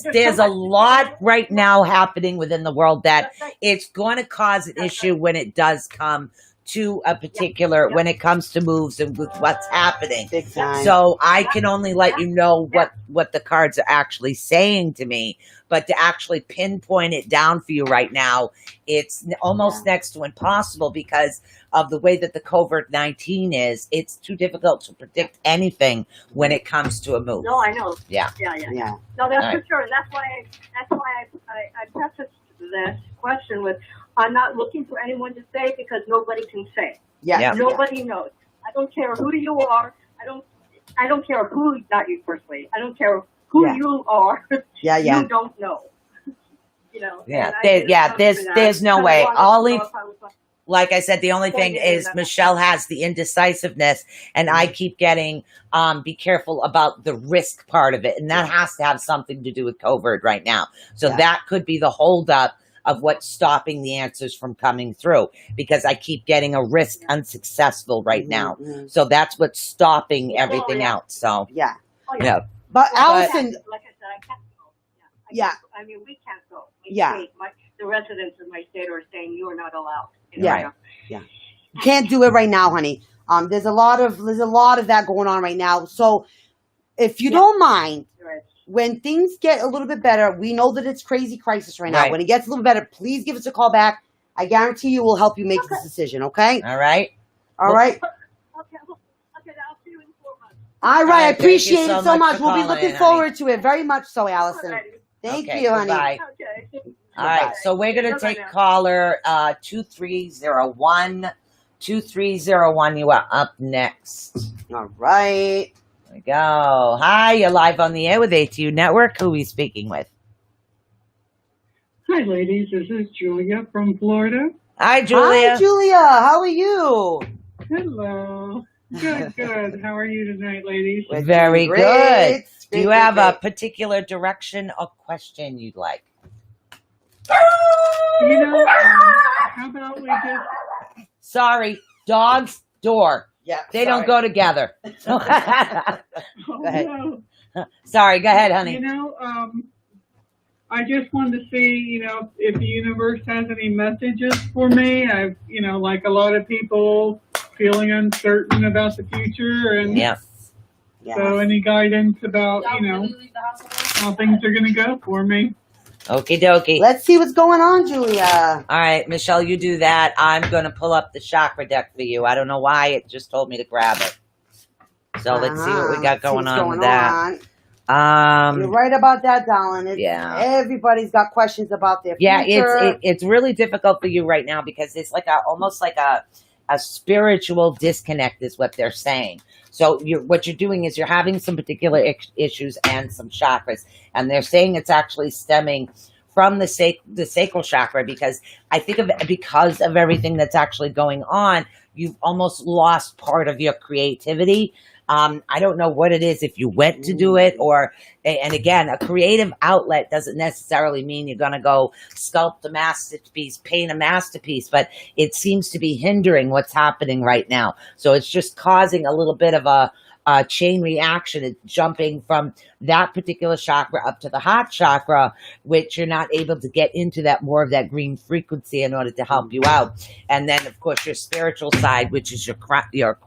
There's a lot right now happening within the world that it's going to cause an issue when it does come to a particular, when it comes to moves and with what's happening. Big time. So I can only let you know what the cards are actually saying to me, but to actually pinpoint it down for you right now, it's almost next to impossible because of the way that the COVID-19 is. It's too difficult to predict anything when it comes to a move. No, I know. Yeah. No, that's for sure. And that's why I prefaced this question with, I'm not looking for anyone to say because nobody can say. Yeah. Nobody knows. I don't care who you are. I don't care who, not you personally. I don't care who you are. You don't know. You know. There's no way. Like I said, the only thing is Michelle has the indecisiveness, and I keep getting, be careful about the risk part of it. And that has to have something to do with COVID right now. So that could be the holdup of what's stopping the answers from coming through, because I keep getting a risk unsuccessful right now. So that's what's stopping everything else. So, But Allison, like I said, I can't go. I mean, we can't go. The residents of my state are saying you are not allowed. You can't do it right now, honey. There's a lot of that going on right now. So if you don't mind, when things get a little bit better, we know that it's crazy crisis right now. When it gets a little better, please give us a call back. I guarantee you we'll help you make this decision, okay? All right. All right. Okay, I'll see you in 4 months. All right, I appreciate it so much. We'll be looking forward to it very much so, Allison. Thank you, honey. Bye. All right, so we're going to take caller 2301. 2301, you are up next. All right. There we go. Hi, you're live on the air with ATUnetwork. Who are we speaking with? Hi, ladies. This is Julia from Florida. Hi, Julia. Hi, Julia. How are you? Hello. Good, good. How are you tonight, ladies? Very Great. good. Do you Great, have great. a particular direction or question you'd like? You know, how about we just... Sorry, dog's door. Yeah, They don't go together. Oh, Go ahead. no. Sorry, go ahead, honey. You know, I just wanted to see, you know, if the universe has any messages for me. I've, you know, like a lot of people, feeling uncertain about the future, and Yeah. so any guidance about, you know, how things are going to go for me. Okie dokie. Let's see what's going on, Julia. All right, Michelle, you do that. I'm going to pull up the chakra deck for you. I don't know why. It just told me to grab it. So let's see what we got going on with that. You're right about that, darling. Yeah. Everybody's got questions about their Yeah, future. it's really difficult for you right now because it's like almost like a spiritual disconnect is what they're saying. So what you're doing is you're having some particular issues and some chakras, and they're saying it's actually stemming from the sacral chakra, because I think because of everything that's actually going on, you've almost lost part of your creativity. I don't know what it is, if you went to do it, and again, a creative outlet doesn't necessarily mean you're going to go sculpt a masterpiece, paint a masterpiece, but it seems to be hindering what's happening right now. So it's just causing a little bit of a chain reaction. It's jumping from that particular chakra up to the heart chakra, which you're not able to get into that more of that green frequency in order to help you out. And then, of course, your spiritual side, which is your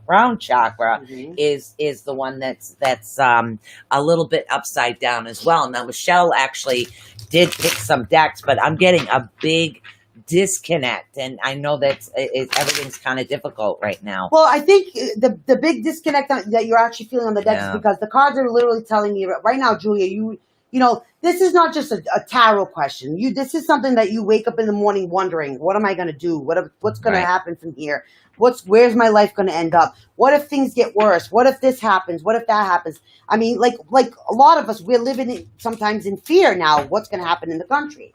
crown chakra, is the one that's a little bit upside down as well. Now, Michelle actually did pick some decks, but I'm getting a big disconnect, and I know that everything's kind of difficult right now. Well, I think the big disconnect that you're actually feeling on the deck is because the cards are literally telling me right now, Julia, you know, this is not just a tarot question. This is something that you wake up in the morning wondering, what am I going to do? What's going to happen from here? Where's my life going to end up? What if things get worse? What if this happens? What if that happens? I mean, like a lot of us, we're living sometimes in fear now. What's going to happen in the country?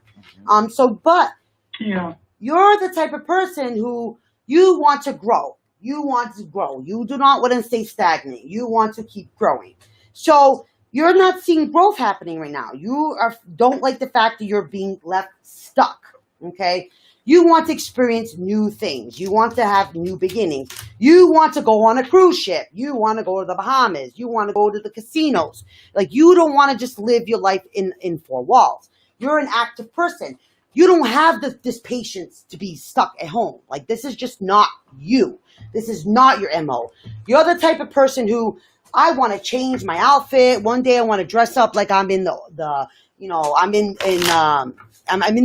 Yeah. You're the type of person who you want to grow. You want to grow. You do not want to stay stagnant. You want to keep growing. So you're not seeing growth happening right now. You don't like the fact that you're being left stuck. Okay. You want to experience new things. You want to have new beginnings. You want to go on a cruise ship. You want to go to the Bahamas. You want to go to the casinos. Like, you don't want to just live your life in four walls. You're an active person. You don't have this patience to be stuck at home. Like, this is just not you. This is not your MO. You're the type of person who, I want to change my outfit. One day I want to dress up like I'm in I'm in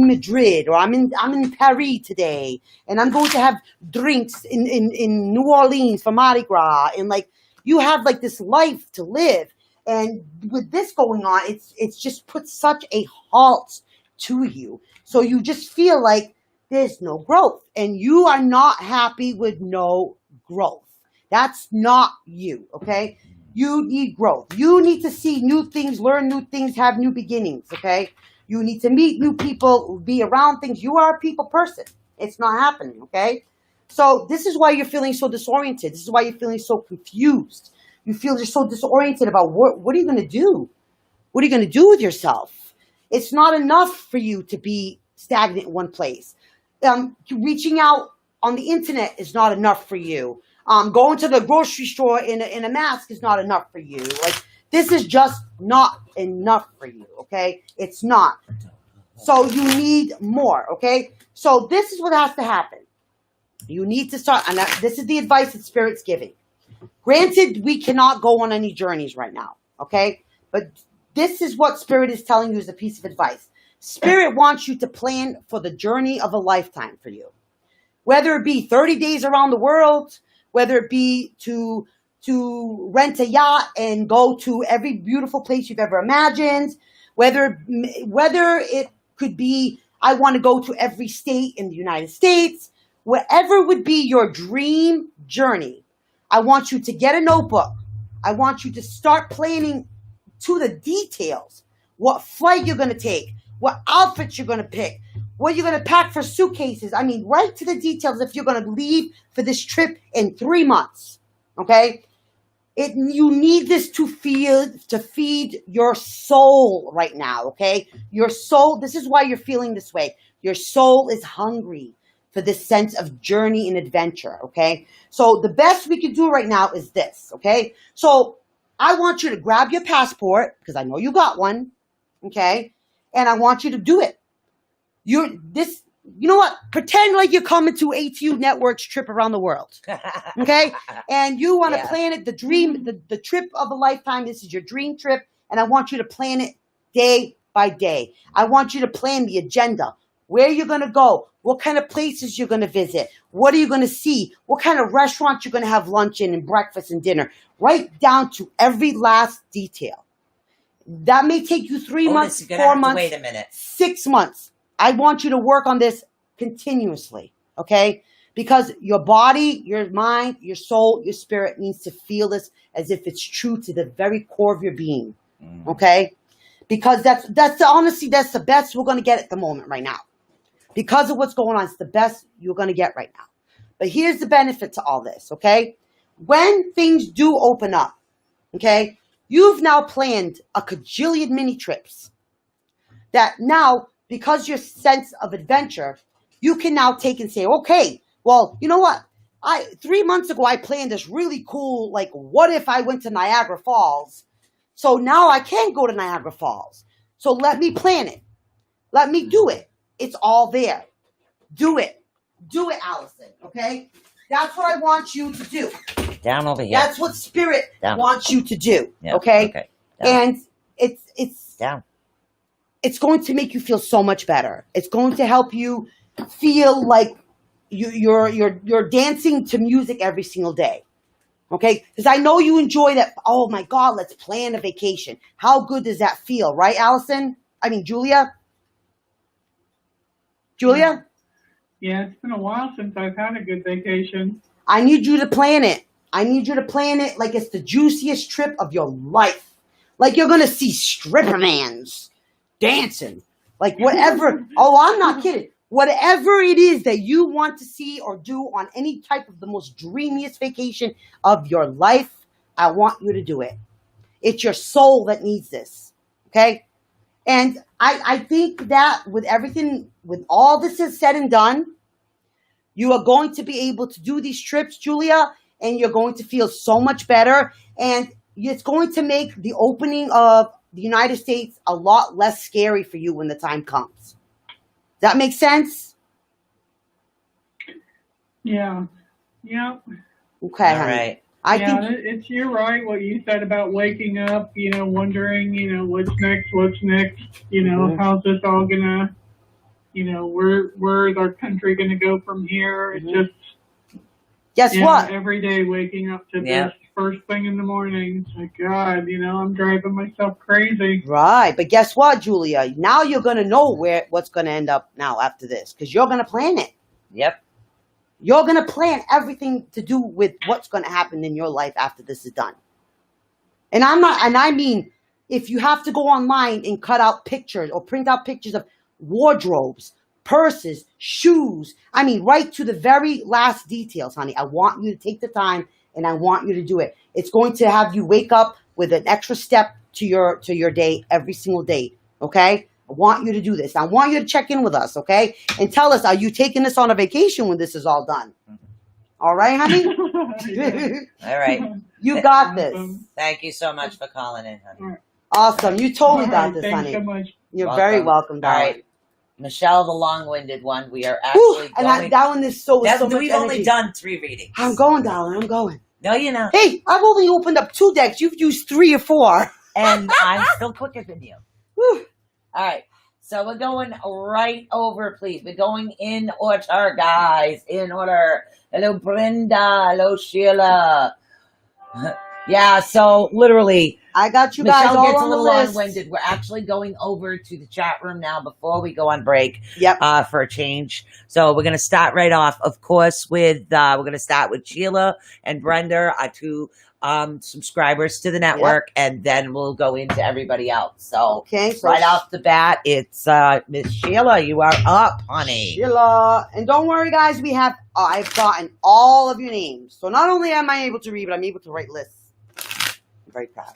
Madrid, or I'm in Paris today, and I'm going to have drinks in New Orleans for Mardi Gras, and like, you have like this life to live. And with this going on, it's just put such a halt to you. So you just feel like there's no growth, and you are not happy with no growth. That's not you, okay? You need growth. You need to see new things, learn new things, have new beginnings, okay? You need to meet new people, be around things. You are a people person. It's not happening, okay? So this is why you're feeling so disoriented. This is why you're feeling so confused. You feel you're so disoriented about what are you going to do? What are you going to do with yourself? It's not enough for you to be stagnant in one place. Reaching out on the internet is not enough for you. Going to the grocery store in a mask is not enough for you. Like, this is just not enough for you, okay? It's not. So you need more, okay? So this is what has to happen. You need to start, and this is the advice that Spirit's giving. Granted, we cannot go on any journeys right now, okay? But this is what Spirit is telling you as a piece of advice. Spirit wants you to plan for the journey of a lifetime for you. Whether it be 30 days around the world, whether it be to rent a yacht and go to every beautiful place you've ever imagined, whether it could be, I want to go to every state in the United States, whatever would be your dream journey, I want you to get a notebook I want you to start planning to the details. What flight you're going to take, what outfits you're going to pick, what you're going to pack for suitcases. I mean, right to the details if you're going to leave for this trip in 3 months. Okay? You need this to feed your soul right now, okay? Your soul, this is why you're feeling this way. Your soul is hungry for this sense of journey and adventure, okay? So the best we can do right now is this, okay? So I want you to grab your passport, because I know you got one, okay? And I want you to do it. You know what? Pretend like you're coming to ATUnetwork's trip around the world, okay? And you want to plan it, the trip of a lifetime. This is your dream trip, and I want you to plan it day by day. I want you to plan the agenda, where you're going to go, what kind of places you're going to visit, what are you going to see, what kind of restaurants you're going to have lunch in and breakfast and dinner, right down to every last detail. That may take you 3 months, 4 months, wait a minute. 6 months. I want you to work on this continuously, okay? Because your body, your mind, your soul, your spirit needs to feel this as if it's true to the very core of your being, okay? Because that's honestly, that's the best we're going to get at the moment right now. Because of what's going on, it's the best you're going to get right now. But here's the benefit to all this, okay? When things do open up, okay, you've now planned a cajillion mini trips that now, because your sense of adventure, you can now take and say, okay, well, you know what? 3 months ago, I planned this really cool, like, what if I went to Niagara Falls? So now I can go to Niagara Falls. So let me plan it. Let me do it. It's all there. Do it. Do it, Allison, okay? That's what I want you to do. Down over here. That's what Spirit wants you to do, Yep. okay? Okay. And it's down. It's going to make you feel so much better. It's going to help you feel like you're dancing to music every single day. Okay? Because I know you enjoy that. Oh my God, let's plan a vacation. How good does that feel, right, Allison? I mean, Julia? Julia? Yeah, it's been a while since I've had a good vacation. I need you to plan it. I need you to plan it like it's the juiciest trip of your life. Like you're going to see stripper mans dancing. Like whatever. Oh, I'm not kidding. Whatever it is that you want to see or do on any type of the most dreamiest vacation of your life, I want you to do it. It's your soul that needs this. Okay? And I think that with everything, with all this is said and done, you are going to be able to do these trips, Julia, and you're going to feel so much better. And it's going to make the opening of the United States a lot less scary for you when the time comes. Does that make sense? Yeah. Yeah. Okay. All right. I think it's you're right what you said about waking up, wondering, what's next, how's this all gonna, where is our country gonna go from here? It's just guess what? Every day waking up to this first thing in the morning. It's like, God, I'm driving myself crazy. Right, but guess what, Julia? Now you're gonna know what's gonna end up now after this, because you're gonna plan it. Yep. You're going to plan everything to do with what's going to happen in your life after this is done. And I mean, if you have to go online and cut out pictures or print out pictures of wardrobes, purses, shoes, I mean, right to the very last details, honey. I want you to take the time and I want you to do it. It's going to have you wake up with an extra step to your day every single day. Okay? I want you to do this. I want you to check in with us, okay? And tell us, are you taking this on a vacation when this is all done? All right, honey? All right. You got this. Thank you so much for calling in, honey. Awesome. You totally got this, honey. Thanks so much. You're very welcome, darling. All right. Michelle, the long-winded one, we are actually going. That one is so much We've only energy. done 3 readings. I'm going, darling. I'm going. No, you're not. Hey, I've only opened up 2 decks. You've used 3 or 4. And I'm still quicker than you. Whew. All right. So we're going right over, please. We're going in order, guys. In order. Hello, Brenda. Hello, Sheila. Yeah, so literally, I got you guys Michelle all gets on a little the list. long-winded. We're actually going over to the chat room now before we go on break. Yep. For a change. So we're going to start right off, of course, with we're going to start with Sheila and Brenda, our 2 subscribers to the network, and then we'll go into everybody else. So, okay, so right off the bat, it's Miss Sheila. You are up, honey. Sheila. And don't worry, guys. I've gotten all of your names. So not only am I able to read, but I'm able to write lists. I'm very proud.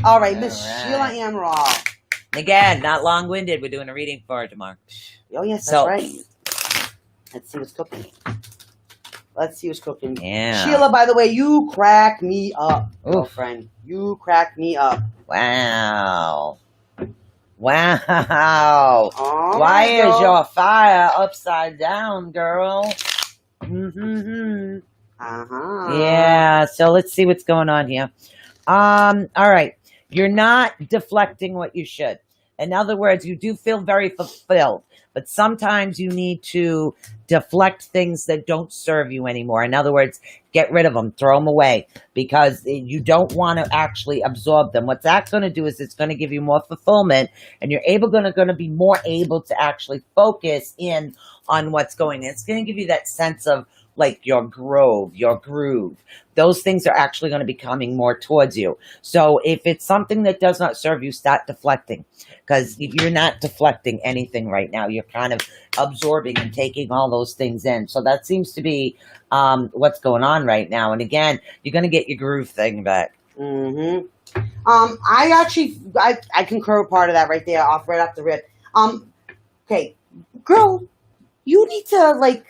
All right, Miss Sheila Amaral. Again, not long-winded. We're doing a reading for her tomorrow. Oh, yes, that's right. Let's see what's cooking. Yeah. Sheila, by the way, you crack me up, girlfriend. You crack me up. Wow. Oh, why is your fire upside down, girl? Yeah, so let's see what's going on here. All right. You're not deflecting what you should. In other words, you do feel very fulfilled, but sometimes you need to deflect things that don't serve you anymore. In other words, get rid of them, throw them away, because you don't want to actually absorb them. What that's going to do is it's going to give you more fulfillment, and you're going to be more able to actually focus in on what's going on. It's going to give you that sense of like your groove. Those things are actually going to be coming more towards you. So if it's something that does not serve you, start deflecting, because you're not deflecting anything right now. You're kind of absorbing and taking all those things in. So that seems to be what's going on right now. And again, you're going to get your groove thing back. I concur with part of that right there, right off the rip. Okay, girl, you need to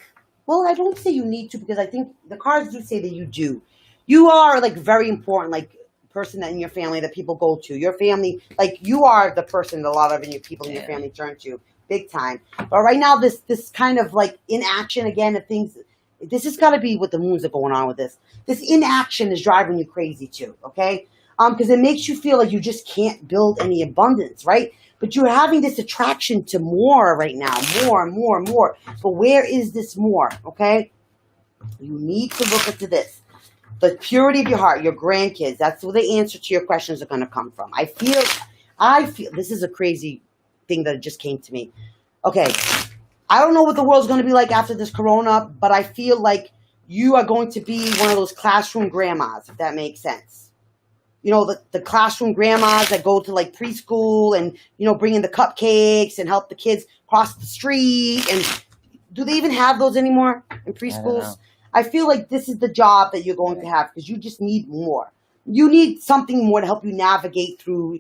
well, I don't say you need to, because I think the cards do say that you do. You are very important, person that in your family that people go to. Your family, you are the person that a lot of your people in your family turn to, big time. But right now, this kind of inaction again of things. This has got to be what the moons are going on with this. This inaction is driving you crazy too. Okay, because it makes you feel like you just can't build any abundance, right? But you're having this attraction to more right now, more and more and more. But where is this more, okay? You need to look into this. The purity of your heart, your grandkids, that's where the answer to your questions are going to come from. I feel, this is a crazy thing that just came to me. Okay, I don't know what the world's going to be like after this corona, but I feel like you are going to be one of those classroom grandmas, if that makes sense. You know, the classroom grandmas that go to preschool and, bring in the cupcakes and help the kids cross the street. And do they even have those anymore in preschools? I feel like this is the job that you're going to have, because you just need more. You need something more to help you navigate through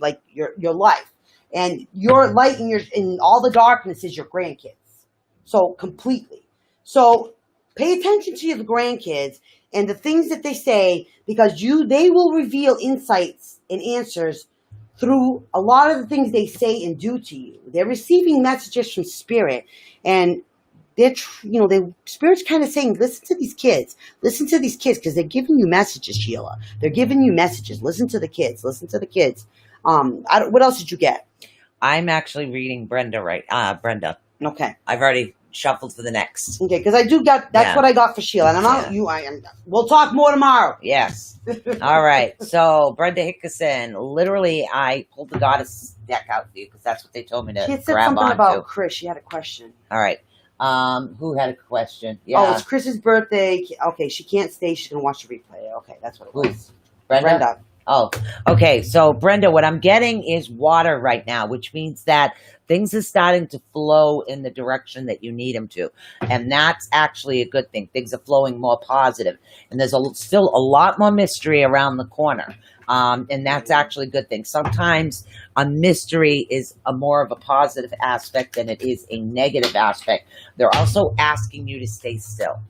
your life. And your light in all the darkness is your grandkids. So completely. So pay attention to your grandkids and the things that they say, because they will reveal insights and answers through a lot of the things they say and do to you. They're receiving messages from spirit, and Spirit's kind of saying, listen to these kids, because they're giving you messages, Sheila. They're giving you messages. Listen to the kids. What else did you get? I'm actually reading Brenda Brenda. Okay. I've already shuffled for the next. Okay, because I do got, that's what I got for Sheila. And we'll talk more tomorrow. Yes. All right. So Brenda Hickerson, literally, I pulled the goddess deck out for you, because that's what they told me to She had said grab something onto. about Chris. She had a question. All right. Who had a question? Yeah. Oh, it's Chris's birthday. Okay, she can't stay. She's going to watch the replay. Okay, that's what it was. Brenda? Oh, okay. So, Brenda, what I'm getting is water right now, which means that things are starting to flow in the direction that you need them to. And that's actually a good thing. Things are flowing more positive. And there's still a lot more mystery around the corner. And that's actually a good thing. Sometimes a mystery is more of a positive aspect than it is a negative aspect. They're also asking you to stay still.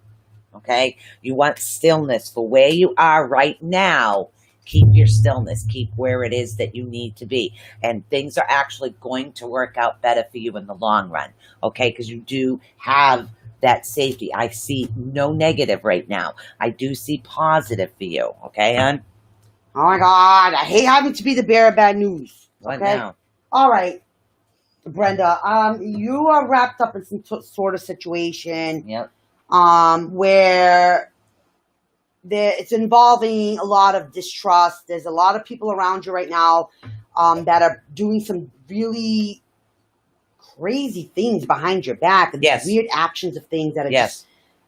Okay? You want stillness for where you are right now. Keep your stillness. Keep where it is that you need to be. And things are actually going to work out better for you in the long run. Okay? Because you do have that safety. I see no negative right now. I do see positive for you. Okay, hon? Oh my God. I hate having to be the bearer of bad news. Okay? What now? All right. Brenda, you are wrapped up in some sort of situation. Yep. Where it's involving a lot of distrust. There's a lot of people around you right now that are doing some really crazy things behind your back. And weird actions of things that are just,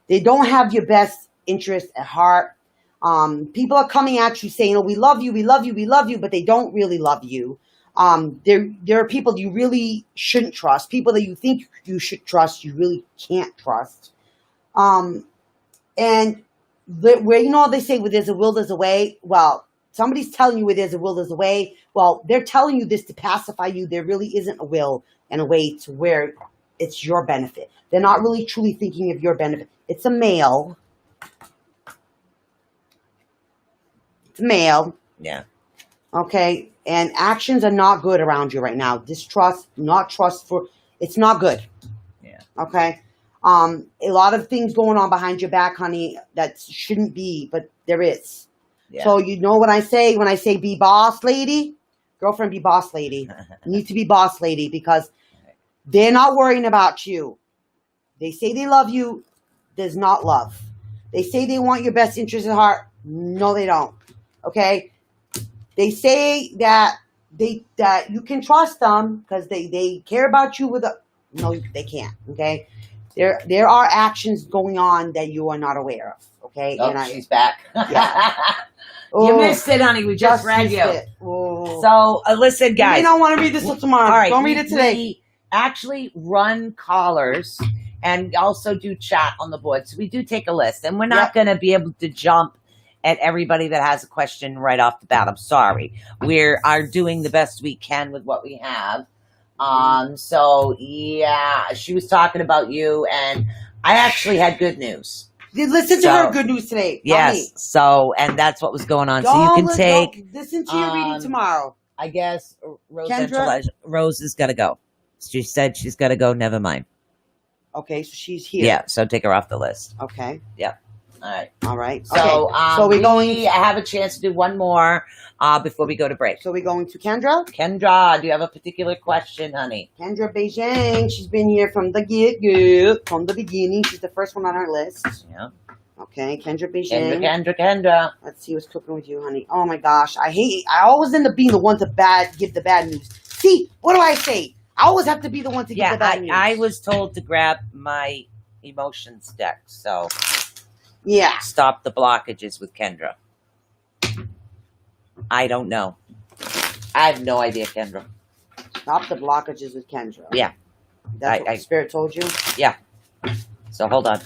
they don't have your best interest at heart. People are coming at you saying, "Oh, we love you, we love you, we love you," but they don't really love you. There are people you really shouldn't trust. People that you think you should trust, you really can't trust. And where they say where there's a will, there's a way. Well, somebody's telling you where there's a will, there's a way. Well, they're telling you this to pacify you. There really isn't a will and a way to where it's your benefit. They're not really truly thinking of your benefit. It's a male. It's a male. Yeah. Okay. And actions are not good around you right now. Distrust, not trust it's not good. Yeah. Okay. A lot of things going on behind your back, honey, that shouldn't be, but there is. Yeah. So you know what I say when I say be boss lady? Girlfriend, be boss lady. You need to be boss lady because they're not worrying about you. They say they love you. There's not love. They say they want your best interest at heart. No, they don't. Okay? They say that you can trust them because they care about you no, they can't. Okay? There are actions going on that you are not aware of. Okay? Oh, she's back. Yeah. You missed it, honey. We just read you. So, listen, guys. You don't want to read this till tomorrow. All right. Don't read it today. We actually run callers and also do chat on the board. So we do take a list. And we're not going to be able to jump at everybody that has a question right off the bat. I'm sorry. We are doing the best we can with what we have. So, yeah, she was talking about you. And I actually had good news. Listen to her good news today. Yes. So, and that's what was going on. So you can take. Listen to your reading tomorrow. I guess Rose is got to go. She said she's got to go. Never mind. Okay, so she's here. Yeah, so take her off the list. Okay. Yeah. All right. All right. So, okay. So we're going. I have a chance to do one more before we go to break. So we're going to Kendra. Kendra, do you have a particular question, honey? Kendra Beijing. She's been here from the get-go, from the beginning. She's the first one on our list. Yeah. Okay, Kendra Beijing. Kendra. Let's see what's cooking with you, honey. Oh my gosh, I always end up being the one to give the bad news. See, what do I say? I always have to be the one to give the bad news. I was told to grab my emotions deck, so yeah. Stop the blockages with Kendra. I don't know. I have no idea, Kendra. Stop the blockages with Kendra. Yeah. That's what the Spirit told you? Yeah. So hold on.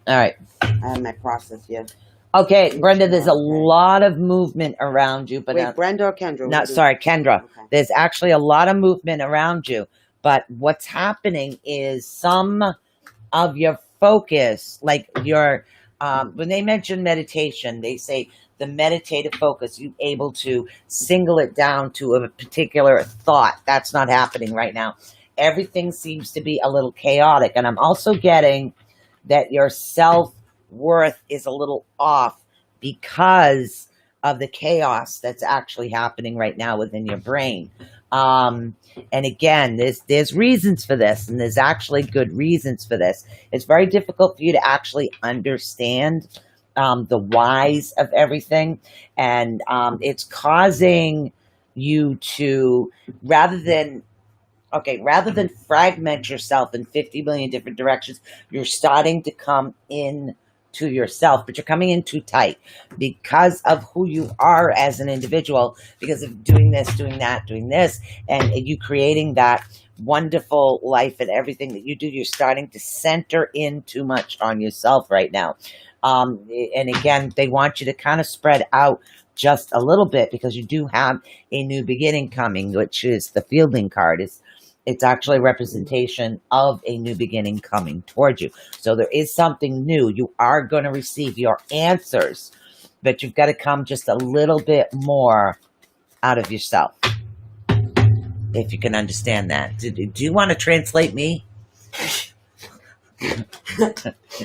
All right. I have my process here. Okay, Brenda, there's a lot of movement around you. But wait, Brenda or Kendra? No, sorry, Kendra. Okay. There's actually a lot of movement around you. But what's happening is some of your focus, like your, when they mention meditation, they say the meditative focus, you're able to single it down to a particular thought. That's not happening right now. Everything seems to be a little chaotic. And I'm also getting that your self-worth is a little off because of the chaos that's actually happening right now within your brain. And again, there's reasons for this, and there's actually good reasons for this. It's very difficult for you to actually understand the whys of everything, and it's causing you to, rather than fragment yourself in 50 million different directions, you're starting to come in to yourself, but you're coming in too tight because of who you are as an individual, because of doing this, doing that, doing this, and you creating that wonderful life and everything that you do. You're starting to center in too much on yourself right now. And again, they want you to kind of spread out just a little bit, because you do have a new beginning coming, which is the Fielding card. It's actually a representation of a new beginning coming towards you. So there is something new. You are going to receive your answers, but you've got to come just a little bit more out of yourself, if you can understand that. Do you want to translate me?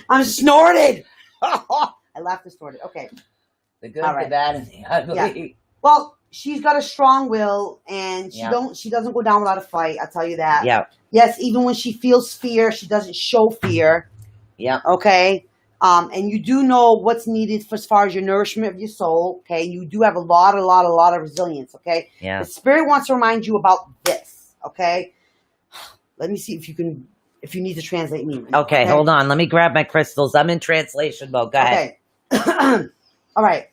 I'm snorted. I laughed and snorted. Okay. The good, the bad, and the ugly. Yeah. Well, she's got a strong will, and she doesn't go down without a fight. I'll tell you that. Yeah. Yes, even when she feels fear, she doesn't show fear. Yeah. Okay. And you do know what's needed as far as your nourishment of your soul. Okay. You do have a lot of resilience. Okay. Yeah. The Spirit wants to remind you about this. Okay. Let me see if if you need to translate me. Okay, hold on. Let me grab my crystals. I'm in translation mode. Go ahead. Okay. All right.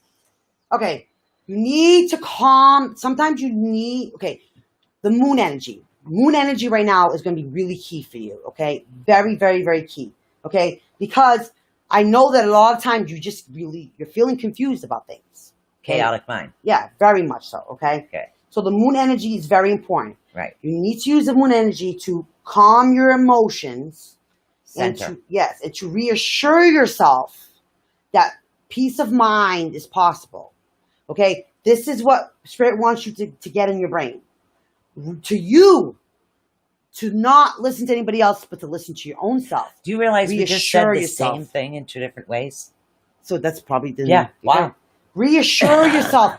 Okay. You need to calm. Sometimes you need, the moon energy. Moon energy right now is going to be really key for you. Okay. Very, very, very key. Okay. Because I know that a lot of times you're feeling confused about things. Okay? Chaotic mind. Yeah, very much so. Okay. So the moon energy is very important. Right. You need to use the moon energy to calm your emotions. Center. And to reassure yourself that peace of mind is possible. Okay. This is what Spirit wants you to get in your brain. To not listen to anybody else, but to listen to your own self. Do you realize we just said the same thing in 2 different ways? So that's probably the... Yeah, wow. Reassure yourself.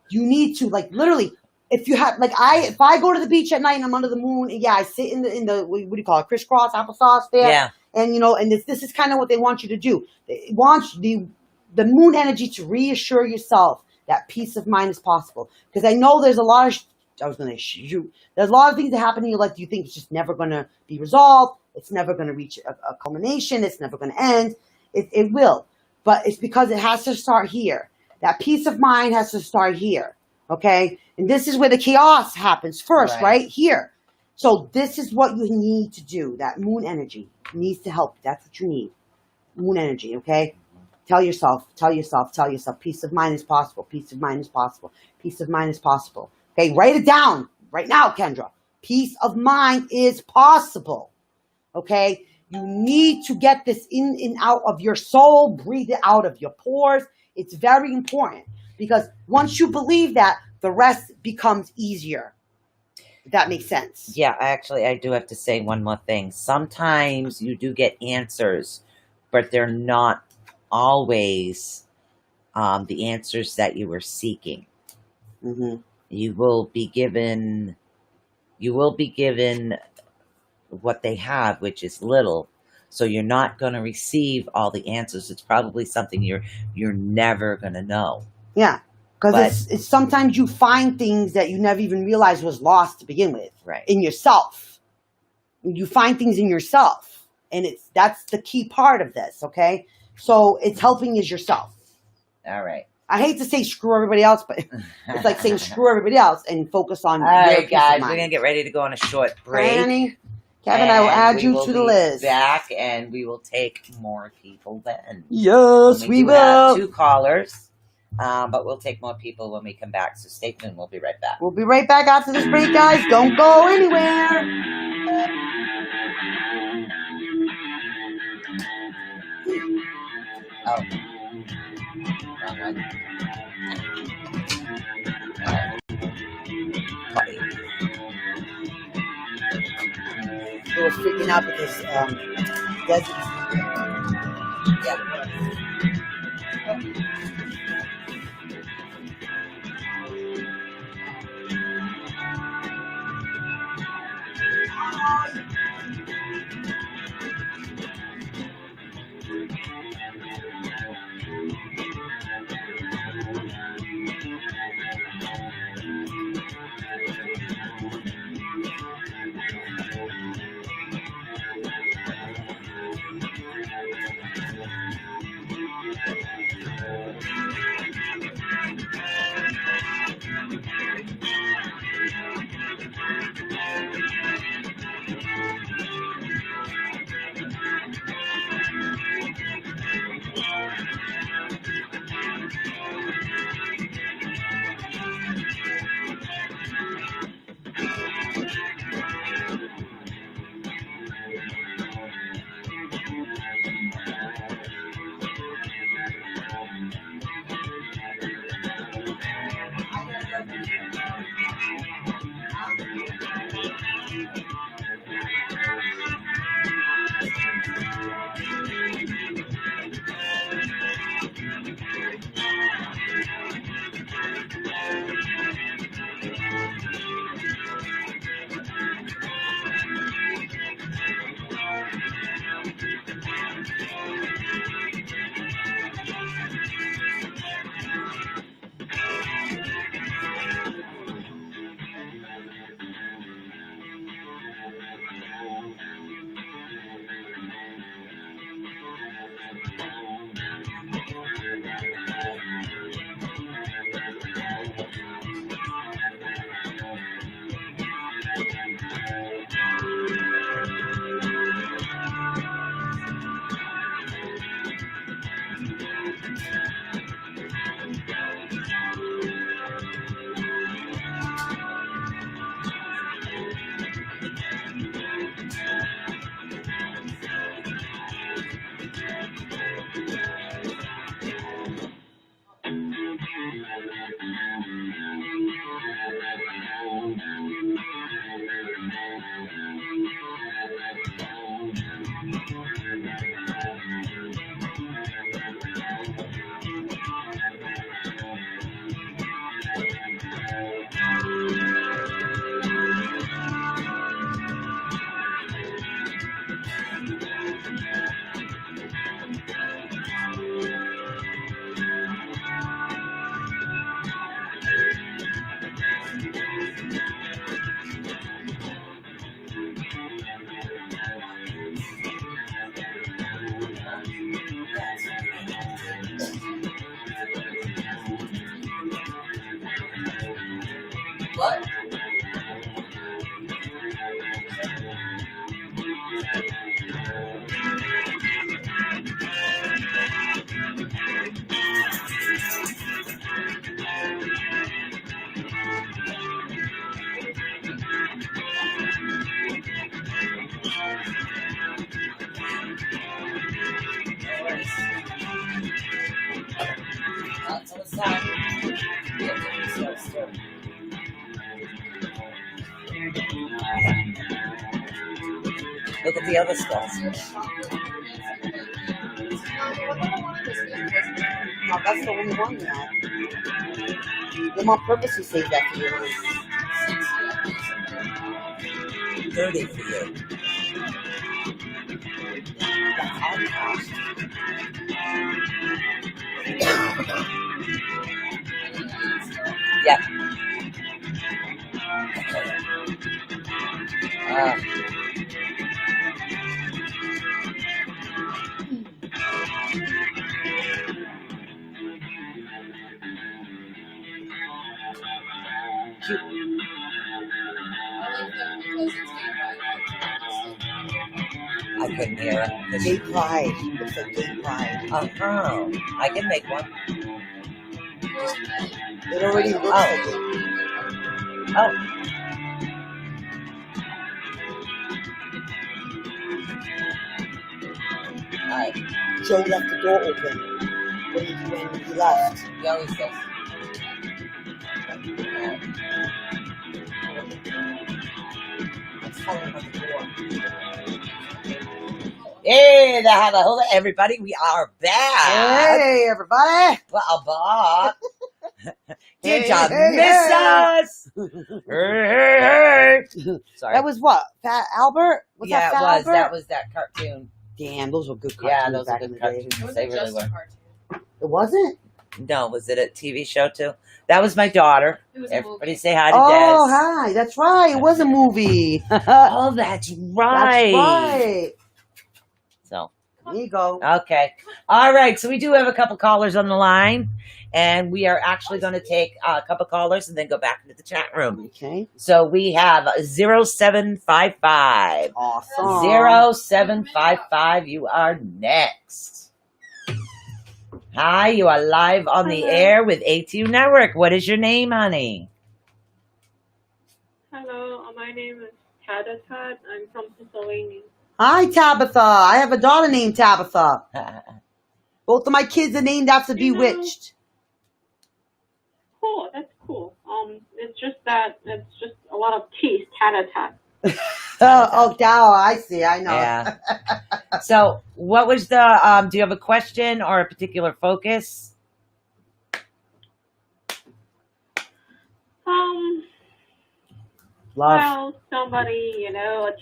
You need to, like, literally, if you have, like, if I go to the beach at night and I'm under the moon, and I sit in the what do you call it, crisscross applesauce there. Yeah. And, and this is kind of what they want you to do. They want the moon energy to reassure yourself that peace of mind is possible. Because I know there's a lot of... There's a lot of things that happen in your life you think it's just never going to be resolved. It's never going to reach a culmination. It's never going to end. It will. But it's because it has to start here. That peace of mind has to start here. Okay? And this is where the chaos happens first, right? Here. So this is what you need to do. That moon energy needs to help. That's what you need. Moon energy, okay? Tell yourself, peace of mind is possible. Peace of mind is possible. Peace of mind is possible. Okay, write it down right now, Kendra. Peace of mind is possible. Okay? You need to get this in and out of your soul. Breathe it out of your pores. It's very important. Because once you believe that, the rest becomes easier. If that makes sense. Yeah, actually, I do have to say one more thing. Sometimes you do get answers, but they're not always the answers that you were seeking. Mm-hmm. You will be given what they have, which is little. So you're not going to receive all the answers. It's probably something you're never going to know. Yeah, because it's sometimes you find things that you never even realized was lost to begin with. Right. In yourself. You find things in yourself. And that's the key part of this, okay? So it's helping is yourself. All right. I hate to say screw everybody else, but it's like saying screw everybody else and focus on all right, guys. We're going to get ready to go on a short break. Kevin, I will add you to the list. Back, and we will take more people then. Yes, we will. Have 2 callers, but we'll take more people when we come back. So stay tuned. We'll be right back. We'll be right back after this break, guys. Don't go anywhere. Oh. Wrong one. It was freaking out because What? That's what's that? Look at the other skulls. No, that's the only one now. Them on purpose you saved that for you. 30 for you. That's how it costs. Yep. I couldn't hear it. Gay pride. Looks like gay pride. Oh, I can make one. It already looks like it. Oh. Joe left the door open when he left. He always says. Hey, hello everybody. We are back. Hey, everybody. Well, did you hey, miss hey. us? Hey. Sorry. That was what? Fat Albert? Yeah, that Fat it was. Albert? That was that cartoon. Damn, those were good cartoons. Yeah, those were back in good the day. cartoons. They really were. It wasn't? No, was it a TV show too? That was my daughter. It was Everybody say hi to Oh, Des. hi. That's right. It was a movie. Oh, that's right. That's right. So, there you go. okay. All right. So we do have a couple callers on the line, and we are actually going to take a couple callers and then go back into the chat room. Okay. So we have 0755. Awesome. 0755. You are next. Hi, you are live on the air with ATUnetwork. What is your name, honey? Hello, my name is Tabitha. I'm from Pennsylvania. Hi, Tabitha. I have a daughter named Tabitha. Both of my kids are named after Bewitched. Cool, that's cool. It's just that it's just a lot of teeth, tat. Oh, I see. I know. Yeah. So, what was the? Do you have a question or a particular focus? Love. Well, somebody, a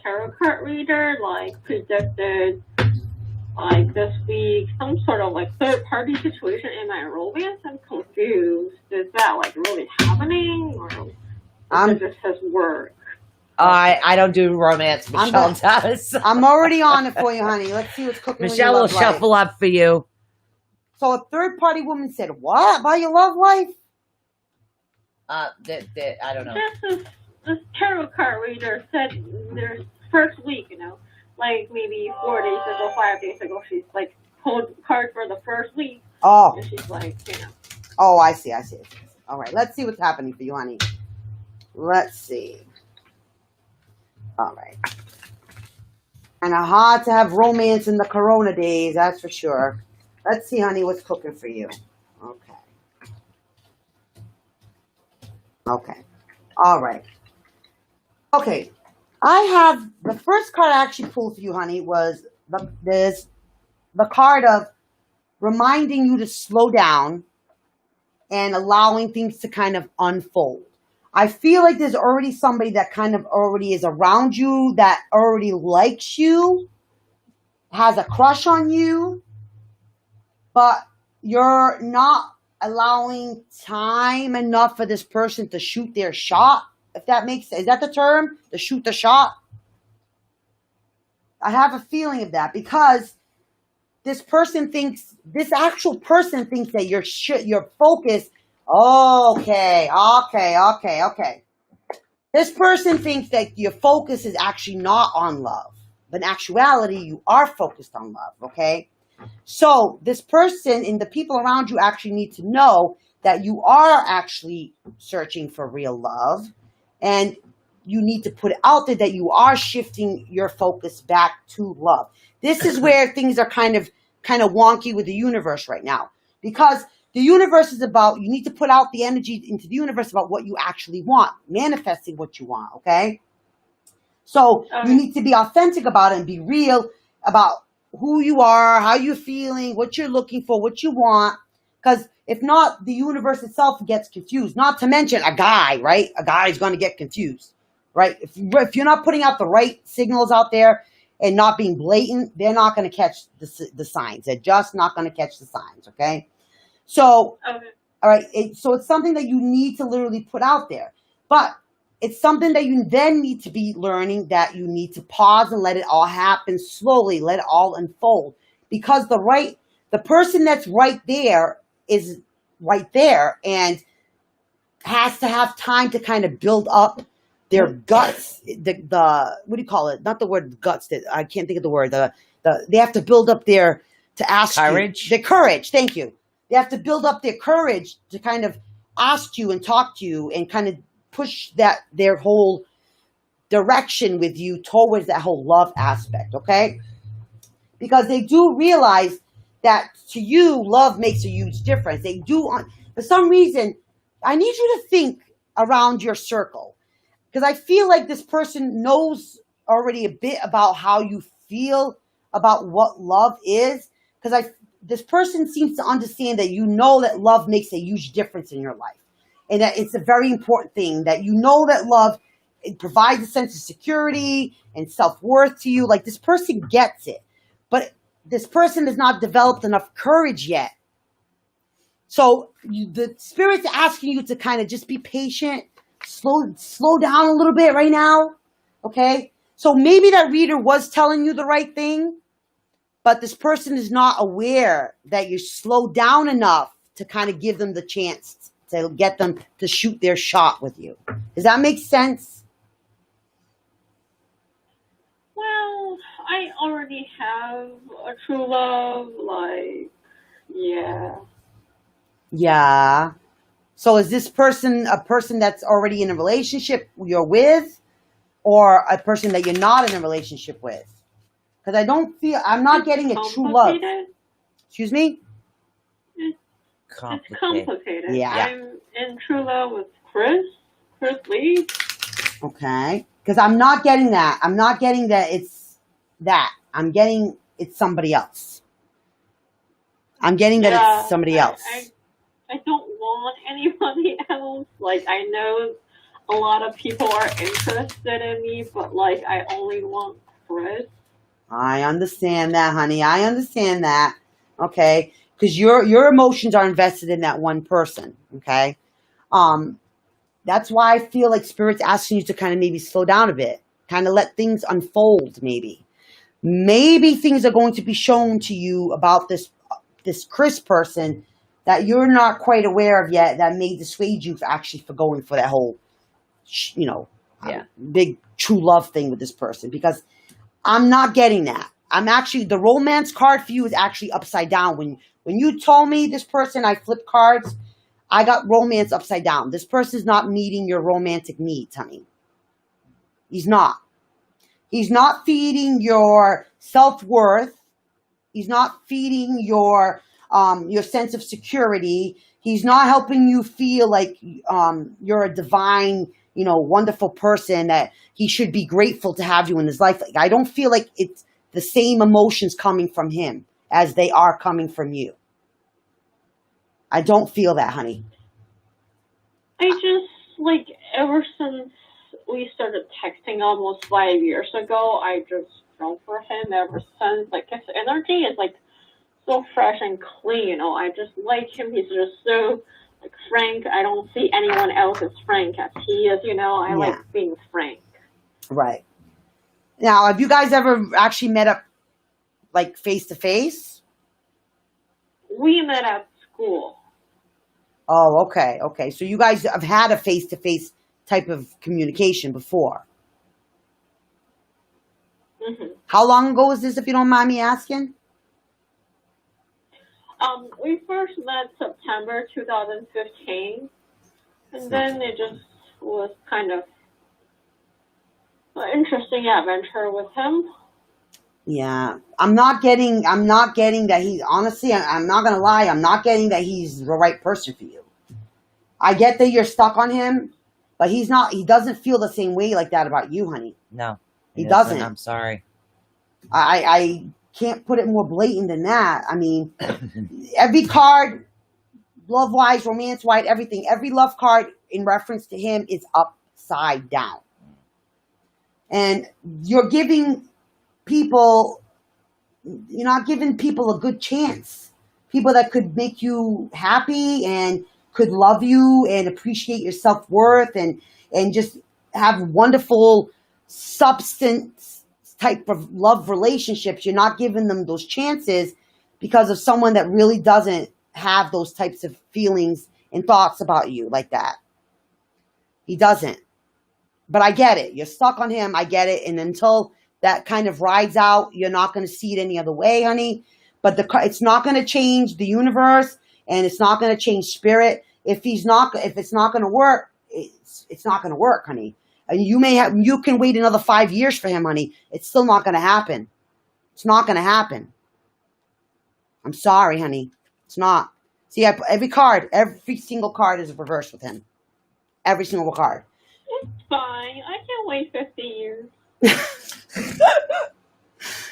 tarot card reader, predicted, this week, some sort of third-party situation in my romance. I'm confused. Is that really happening, or does this just work? I don't do romance. Michelle does. I'm already on it for you, honey. Let's see what's cooking. Michelle will shuffle up for you. So a third-party woman said, "What about your love life?" I don't know. this tarot card reader said their first week, like maybe 4 days ago, 5 days ago, she's like pulled cards for the first week. Oh. And she's like, Oh, I see. All right, let's see what's happening for you, honey. Let's see. All right. And hard to have romance in the Corona days, that's for sure. Let's see, honey, what's cooking for you. Okay. All right. Okay. I have the first card I actually pulled for you, honey, was the card of reminding you to slow down and allowing things to kind of unfold. I feel like there's already somebody that kind of already is around you, that already likes you, has a crush on you, but you're not allowing time enough for this person to shoot their shot, if that makes sense. Is that the term? To shoot the shot? I have a feeling of that because this actual person thinks that your focus. Okay. This person thinks that your focus is actually not on love, but in actuality, you are focused on love. Okay. So this person and the people around you actually need to know that you are actually searching for real love, and you need to put it out there that you are shifting your focus back to love. This is where things are kind of wonky with the universe right now, because the universe is about, you need to put out the energy into the universe about what you actually want, manifesting what you want. Okay. So you need to be authentic about it and be real about who you are, how you're feeling, what you're looking for, what you want. Because if not, the universe itself gets confused. Not to mention a guy, right? A guy is going to get confused, right? If you're not putting out the right signals out there and not being blatant, they're not going to catch the signs. They're just not going to catch the signs, okay? So, all right. So it's something that you need to literally put out there. But it's something that you then need to be learning, that you need to pause and let it all happen slowly, let it all unfold. Because the person that's right there is right there and has to have time to kind of build up their guts. What do you call it? Not the word guts. I can't think of the word. They have to build up their courage. Their courage. Thank you. They have to build up their courage to kind of ask you and talk to you and kind of push their whole direction with you towards that whole love aspect, okay? Because they do realize that to you, love makes a huge difference. They do. For some reason, I need you to think around your circle, because I feel like this person knows already a bit about how you feel about what love is, because this person seems to understand that you know that love makes a huge difference in your life. And that it's a very important thing, that you know that love, it provides a sense of security and self-worth to you. Like, this person gets it. But this person has not developed enough courage yet. So the spirit's asking you to kind of just be patient, slow down a little bit right now. Okay? So maybe that reader was telling you the right thing, but this person is not aware that you slowed down enough to kind of give them the chance to get them to shoot their shot with you. Does that make sense? Well, I already have a true love, yeah. Yeah. So is this person a person that's already in a relationship you're with, or a person that you're not in a relationship with? Because I'm not getting a true love. Excuse me? It's complicated. Yeah. I'm in true love with Chris Lee. Okay. Because I'm not getting that. I'm not getting that it's that. I'm getting it's somebody else. I'm getting that it's somebody else. I don't want anybody else. I know a lot of people are interested in me, but I only want Chris. I understand that, honey. I understand that. Okay. Because your emotions are invested in that one person, okay? That's why I feel like Spirit's asking you to kind of maybe slow down a bit, kind of let things unfold maybe. Maybe things are going to be shown to you about this Chris person that you're not quite aware of yet, that may dissuade you for going for that whole, big true love thing with this person, because I'm not getting that. I'm actually, the romance card for you is actually upside down. When you told me this person, I flipped cards, I got romance upside down. This person's not meeting your romantic needs, honey. He's not. He's not feeding your self-worth. He's not feeding your sense of security. He's not helping you feel like you're a divine, wonderful person that he should be grateful to have you in his life. Like, I don't feel like it's the same emotions coming from him as they are coming from you. I don't feel that, honey. I just, ever since we started texting almost 5 years ago, I just fell for him ever since. His energy is, so fresh and clean, I just like him. He's just so, frank. I don't see anyone else as frank as he is, I like being frank. Right. Now, have you guys ever actually met up, face-to-face? We met at school. Oh, okay. Okay. So you guys have had a face-to-face type of communication before. Mm-hmm. How long ago was this, if you don't mind me asking? We first met September 2015, and then it just was kind of an interesting adventure with him. Yeah, I'm not getting that he, honestly, I'm not going to lie, I'm not getting that he's the right person for you. I get that you're stuck on him, but he doesn't feel the same way like that about you, honey. No. He doesn't. I'm sorry. I can't put it more blatant than that. I mean, every card, love-wise, romance-wise, everything, every love card in reference to him is upside down. And you're not giving people a good chance. People that could make you happy and could love you and appreciate your self-worth and just have wonderful substance type of love relationships. You're not giving them those chances because of someone that really doesn't have those types of feelings and thoughts about you like that. He doesn't. But I get it. You're stuck on him. I get it. And until that kind of rides out, you're not going to see it any other way, honey. But it's not going to change the universe, and it's not going to change spirit. If it's not going to work, it's not going to work, honey. And you can wait another 5 years for him, honey. It's still not going to happen. It's not going to happen. I'm sorry, honey. It's not. See, every single card is reversed with him. Every single card. It's fine. I can wait 50 years.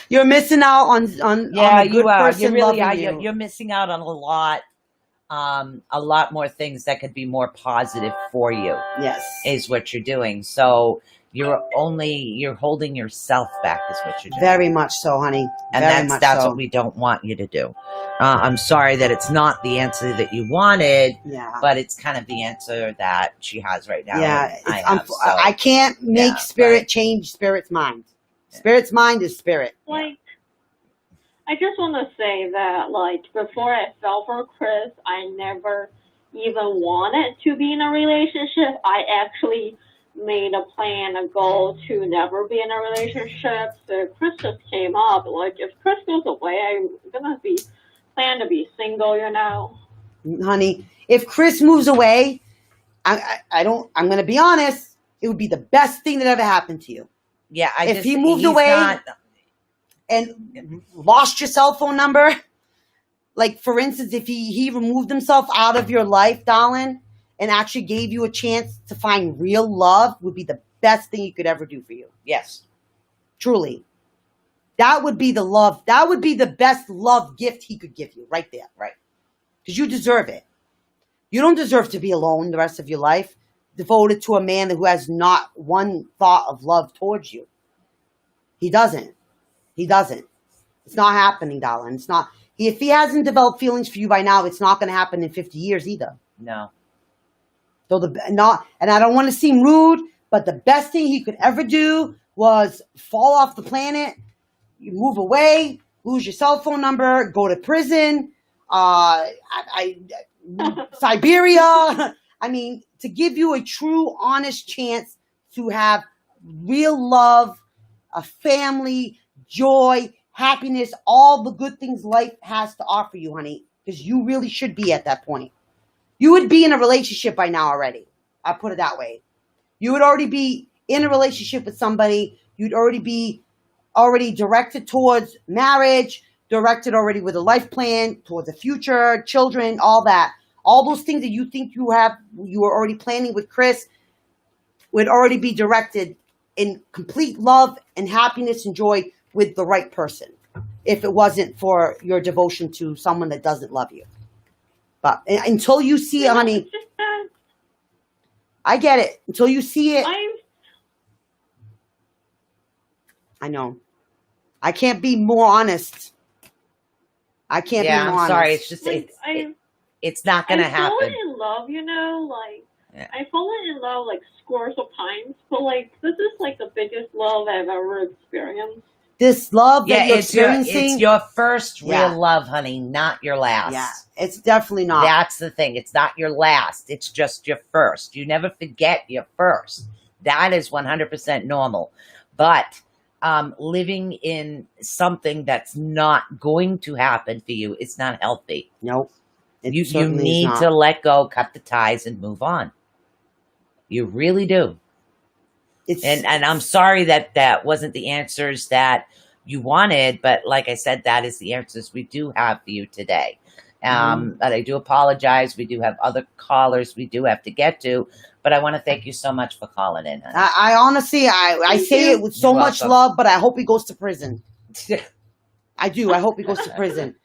You're missing out on a good person. You really are. You. You're missing out on a lot more things that could be more positive for you. Yes, is what you're doing. So you're holding yourself back. Is what you're doing. Very much so, honey. And that's what we don't want you to do. I'm sorry that it's not the answer that you wanted. Yeah. But it's kind of the answer that she has right now. Yeah. I can't make spirit change spirit's mind. Spirit's mind is spirit. I just want to say that, before I fell for Chris, I never even wanted to be in a relationship. I actually made a plan, a goal to never be in a relationship. So Chris just came up. If Chris goes away, I'm going to plan to be single, Honey, if Chris moves away, I'm going to be honest, it would be the best thing that ever happened to you. Yeah, if he moved away and lost your cell phone number, for instance, if he removed himself out of your life, darling, and actually gave you a chance to find real love, would be the best thing he could ever do for you. Yes. Truly. That would be the love. That would be the best love gift he could give you right there. Right. Because you deserve it. You don't deserve to be alone the rest of your life, devoted to a man who has not one thought of love towards you. He doesn't. He doesn't. It's not happening, darling. It's not. If he hasn't developed feelings for you by now, it's not going to happen in 50 years either. No. And I don't want to seem rude, but the best thing he could ever do was fall off the planet, you move away, lose your cell phone number, go to prison, Siberia. I mean, to give you a true, honest chance to have real love, a family, joy, happiness, all the good things life has to offer you, honey, because you really should be at that point. You would be in a relationship by now already. I'll put it that way. You would already be in a relationship with somebody. You'd already be directed towards marriage, directed already with a life plan, towards the future, children, all that. All those things that you think you are already planning with Chris would already be directed in complete love and happiness and joy with the right person, if it wasn't for your devotion to someone that doesn't love you. But until you see it, honey, I get it. Until you see it, I know. I can't be more honest. I can't be more honest. I'm sorry. It's just it's not going to happen. I've fallen in love, you know, like I've fallen in love like scores of times, but like this is like the biggest love I've ever experienced. This love that you're experiencing, it's your first real love, honey, not your last. Yeah, it's definitely not. That's the thing. It's not your last. It's just your first. You never forget your first. That is 100% normal. But living in something that's not going to happen for you, it's not healthy. Nope. You need to let go, cut the ties, and move on. You really do. And I'm sorry that wasn't the answers that you wanted, but like I said, that is the answers we do have for you today. But I do apologize. We do have other callers we do have to get to, but I want to thank you so much for calling in, honey. I honestly, I say it with so much love, but I hope he goes to prison. I do. I hope he goes to prison.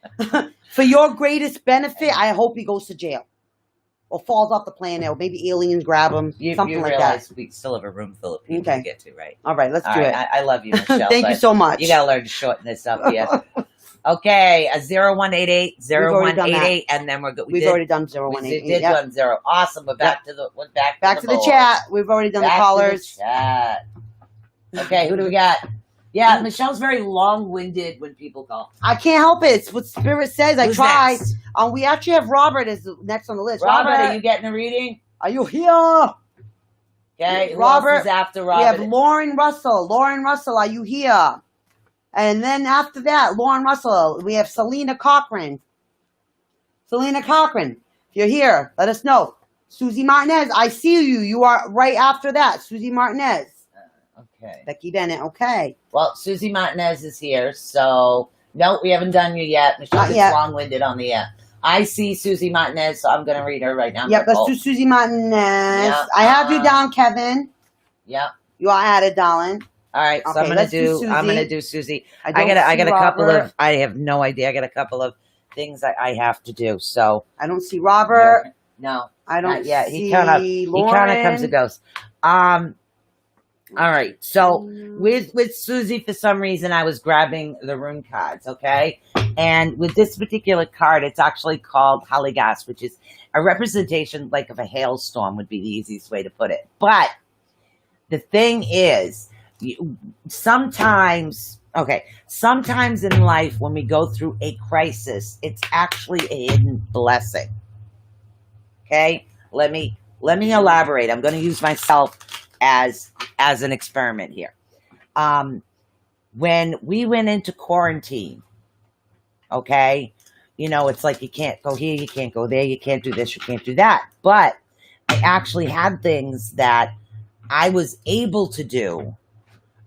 For your greatest benefit, I hope he goes to jail. Or falls off the planet, or maybe aliens grab him, something like that. We still have a room full of people to get to, right? All right, let's do it. I love you, Michelle. Thank you so much. You got to learn to shorten this up here. Okay, 0188, 0188, and then we're good. We've already done 0188. We did 10. Awesome. We're back to the back to the chat. We've already done the callers. Chat. Okay, who do we got? Yeah, Michelle's very long-winded when people call. I can't help it. It's what Spirit says. I try. We actually have Robert as next on the list. Robert, are you getting a reading? Are you here? Okay, Robert is after Robert. We have Lauren Russell. Lauren Russell, are you here? And then after that, Lauren Russell, we have Selena Cochran. Selena Cochran, if you're here, let us know. Susie Martinez, I see you. You are right after that. Susie Martinez. Okay. Becky Bennett, okay. Well, Susie Martinez is here, so no, we haven't done you yet. Michelle gets long-winded on the air. I see Susie Martinez, so I'm going to read her right now. Yep, let's do Susie Martinez. Yep, I have you down, Kevin. Yep. You are added, darling. All right, so I'm going to do Susie. I got a couple of, I have no idea. I got a couple of things I have to do, so. I don't see Robert. No. I don't see Lauren. He kind of comes and goes. All right, so with Susie, for some reason, I was grabbing the rune cards, okay? And with this particular card, it's actually called Haligas, which is a representation like of a hailstorm would be the easiest way to put it. But the thing is, sometimes in life when we go through a crisis, it's actually a hidden blessing, okay? Let me elaborate. I'm going to use myself as an experiment here. When we went into quarantine, okay, you know, it's like you can't go here, you can't go there, you can't do this, you can't do that. But I actually had things that I was able to do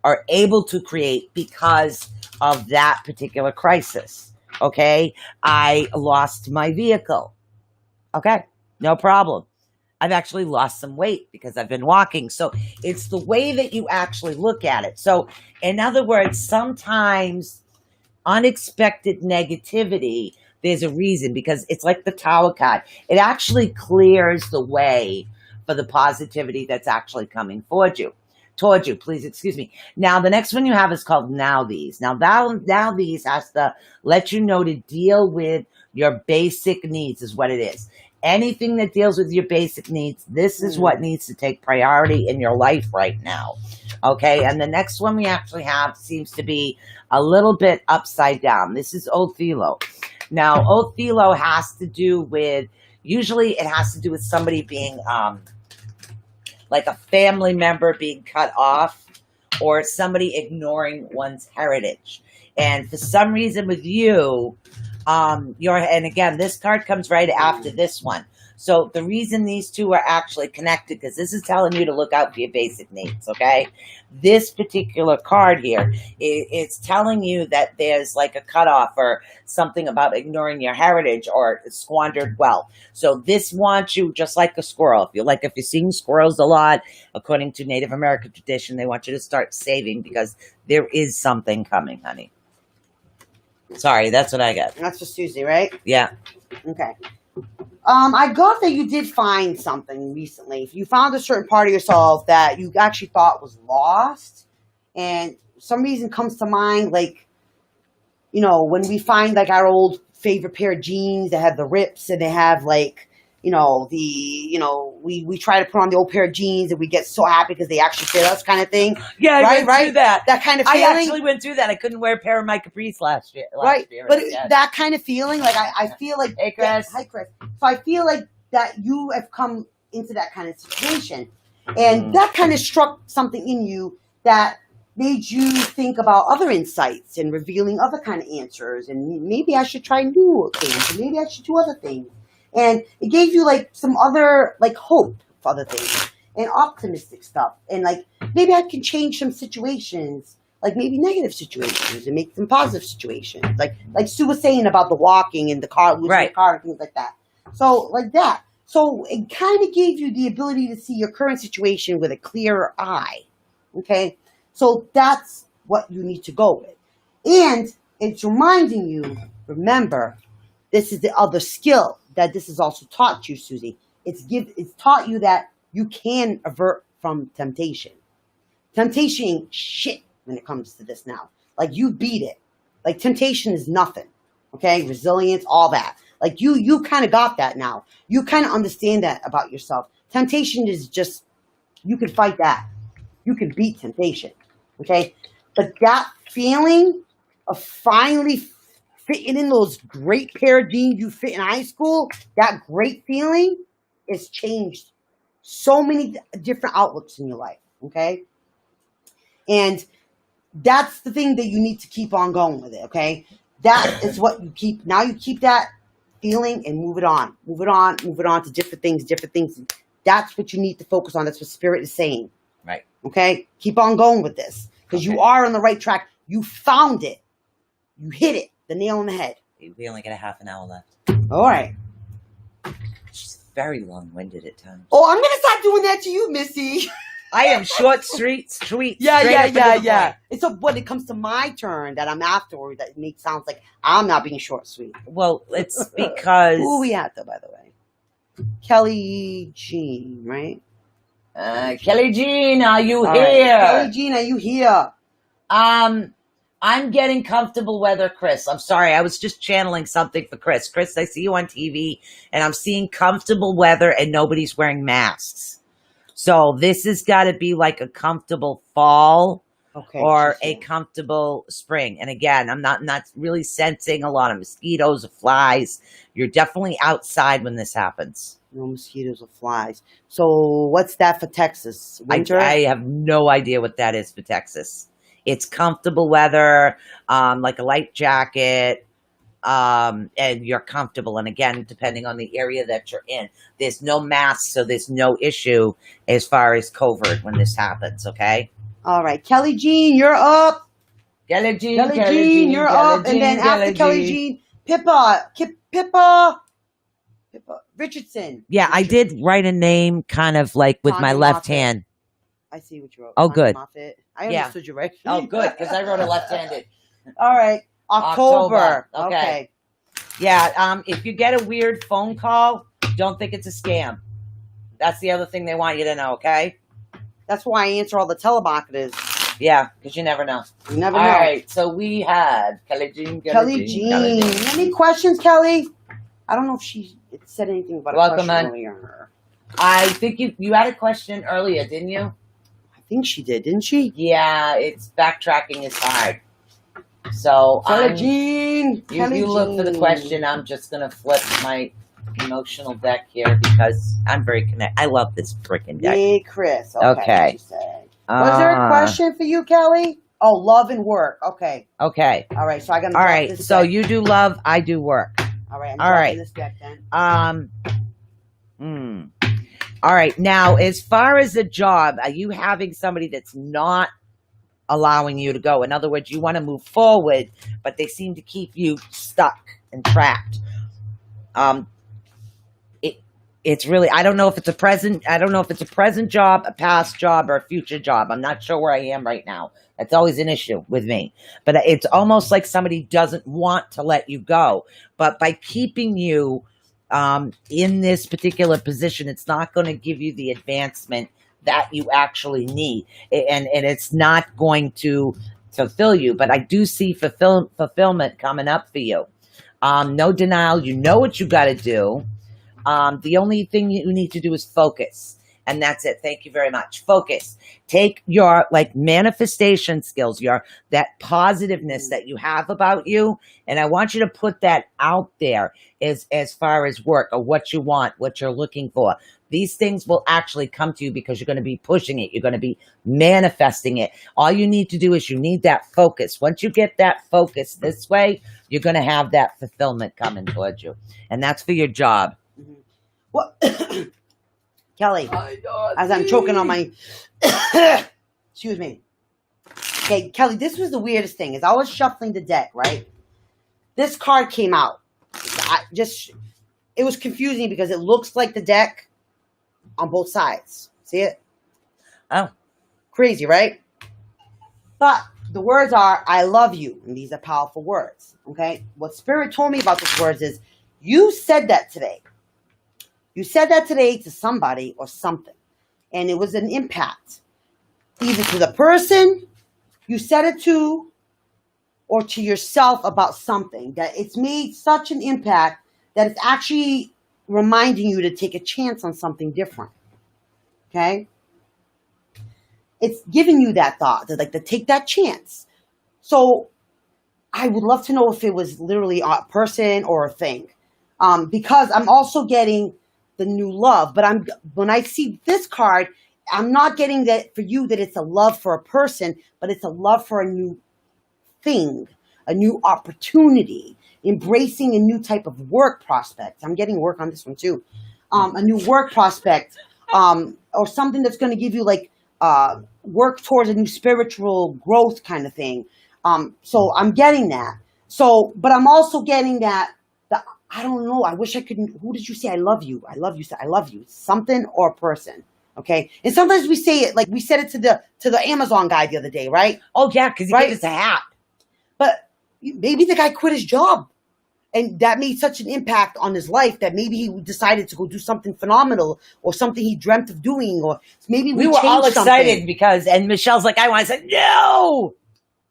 or able to create because of that particular crisis, okay? I lost my vehicle. Okay, no problem. I've actually lost some weight because I've been walking. So it's the way that you actually look at it. So in other words, sometimes unexpected negativity, there's a reason, because it's like the Tower card. It actually clears the way for the positivity that's actually coming towards you. Please excuse me. Now, the next one you have is called Now These. Now These has to let you know to deal with your basic needs is what it is. Anything that deals with your basic needs, this is what needs to take priority in your life right now. Okay, and the next one we actually have seems to be a little bit upside down. This is Othelo. Now, Othelo has to do with, usually it has to do with somebody being like a family member being cut off or somebody ignoring one's heritage. And for some reason with you, and again, this card comes right after this one. So the reason these two are actually connected, because this is telling you to look out for your basic needs, okay? This particular card here, it's telling you that there's like a cutoff or something about ignoring your heritage or squandered wealth. So this wants you just like a squirrel. If you're seeing squirrels a lot, according to Native American tradition, they want you to start saving because there is something coming, honey. Sorry, that's what I got. That's for Susie, right? Yeah. Okay. I got that you did find something recently. You found a certain part of yourself that you actually thought was lost, and some reason comes to mind, like, you know, when we find like our old favorite pair of jeans that have the rips and they have like, you know, we try to put on the old pair of jeans and we get so happy because they actually fit us, kind of thing. Yeah, I went through that. That kind of feeling. I actually went through that. I couldn't wear a pair of my capris last year. But that kind of feeling, like I feel like, hey Chris. Hi Chris. So I feel like that you have come into that kind of situation, and that kind of struck something in you that made you think about other insights and revealing other kind of answers, and maybe I should try new things, and maybe I should do other things. And it gave you like some other like hope for other things and optimistic stuff. And like maybe I can change some situations, like maybe negative situations, and make them positive situations. Like Sue was saying about the walking and the car, losing the car and things like that. So like that. So it kind of gave you the ability to see your current situation with a clearer eye. Okay? So that's what you need to go with. And it's reminding you, remember, this is the other skill that this has also taught you, Susie. It's taught you that you can avert from temptation. Temptation ain't shit when it comes to this now. Like, you beat it. Like, temptation is nothing. Okay? Resilience, all that. Like, you kind of got that now. You kind of understand that about yourself. Temptation is just, you can fight that. You can beat temptation. Okay? But that feeling of finally fitting in those great pair of jeans you fit in high school, that great feeling is changed so many different outlooks in your life, okay? And that's the thing that you need to keep on going with it, okay? That is what you keep. Now you keep that feeling and move it on. Move it on to different things. That's what you need to focus on. That's what Spirit is saying. Right. Okay? Keep on going with this because you are on the right track. You found it. You hit it. The nail on the head. We only got a half an hour left. All right. She's very long-winded at times. Oh, I'm gonna start doing that to you, Missy. I am short, sweet. Yeah. It's when it comes to my turn that I'm afterward that it sounds like I'm not being short, sweet. Well, it's because who we at though, by the way? Kelly Jean, right? Kelly Jean, are you here? Right. Kelly Jean, are you here? I'm getting comfortable weather, Chris. I'm sorry. I was just channeling something for Chris. Chris, I see you on TV, and I'm seeing comfortable weather, and nobody's wearing masks. So this has got to be like a comfortable fall or a comfortable spring. And again, I'm not really sensing a lot of mosquitoes or flies. You're definitely outside when this happens. No mosquitoes or flies. So what's that for Texas? Winter? I have no idea what that is for Texas. It's comfortable weather, like a light jacket, and you're comfortable. And again, depending on the area that you're in, there's no mask, so there's no issue as far as COVID when this happens, okay? All right. Kelly Jean, you're up. Kelly Jean, you're up. And then after Kelly Jean, Pippa Richardson. Yeah, I did write a name kind of like with my left hand. I see what you wrote. Oh, good. I understood you right. Oh, good, because I wrote it left-handed. All right. October. Okay. Yeah, if you get a weird phone call, don't think it's a scam. That's the other thing they want you to know, okay? That's why I answer all the telemarketers. Yeah, because you never know. You never know. All right, so we had Kelly Jean. Any questions, Kelly? I don't know if she said anything about a question earlier. I think you had a question earlier, didn't you? I think she did, didn't she? Yeah, it's backtracking is hard. So Kelly Jean. You look for the question. I'm just gonna flip my emotional deck here because I'm very connected. I love this freaking deck. Yay, Chris. Okay. Was there a question for you, Kelly? Oh, love and work. Okay. Okay. All right. So I got to. All right. So you do love, I do work. All right. All right. This deck then. All right. Now, as far as a job, are you having somebody that's not allowing you to go? In other words, you want to move forward, but they seem to keep you stuck and trapped. It's really, I don't know if it's a present job, a past job, or a future job. I'm not sure where I am right now. That's always an issue with me. But it's almost like somebody doesn't want to let you go. But by keeping you in this particular position, it's not going to give you the advancement that you actually need. And it's not going to fulfill you. But I do see fulfillment coming up for you. No denial. You know what you got to do. The only thing you need to do is focus. And that's it. Thank you very much. Focus. Take your manifestation skills, that positiveness that you have about you. And I want you to put that out there as far as work or what you want, what you're looking for. These things will actually come to you because you're going to be pushing it. You're going to be manifesting it. All you need to do is you need that focus. Once you get that focus this way, you're going to have that fulfillment coming towards you. And that's for your job. Well, Kelly, as I'm choking on my, excuse me. Okay, Kelly, this was the weirdest thing. As I was shuffling the deck, right? This card came out. It was confusing because it looks like the deck on both sides. See it? Oh. Crazy, right? But the words are, I love you. And these are powerful words, okay? What Spirit told me about these words is, you said that today. You said that today to somebody or something. And it was an impact. Either to the person you said it to or to yourself about something. That it's made such an impact that it's actually reminding you to take a chance on something different. Okay? It's giving you that thought, to take that chance. So I would love to know if it was literally a person or a thing. Because I'm also getting the new love, but when I see this card, I'm not getting that for you that it's a love for a person, but it's a love for a new thing, a new opportunity, embracing a new type of work prospect. I'm getting work on this one too. A new work prospect, or something that's going to give you work towards a new spiritual growth kind of thing. So I'm getting that. But I'm also getting that. I don't know. I wish I could. Who did you say I love you? I love you. I love you. Something or a person. Okay. And sometimes we say it we said it to the Amazon guy the other day, right? Oh yeah, because he gave us a hat. But maybe the guy quit his job, and that made such an impact on his life that maybe he decided to go do something phenomenal or something he dreamt of doing, or maybe we were all excited something. because, and Michelle's like, I want. I said no,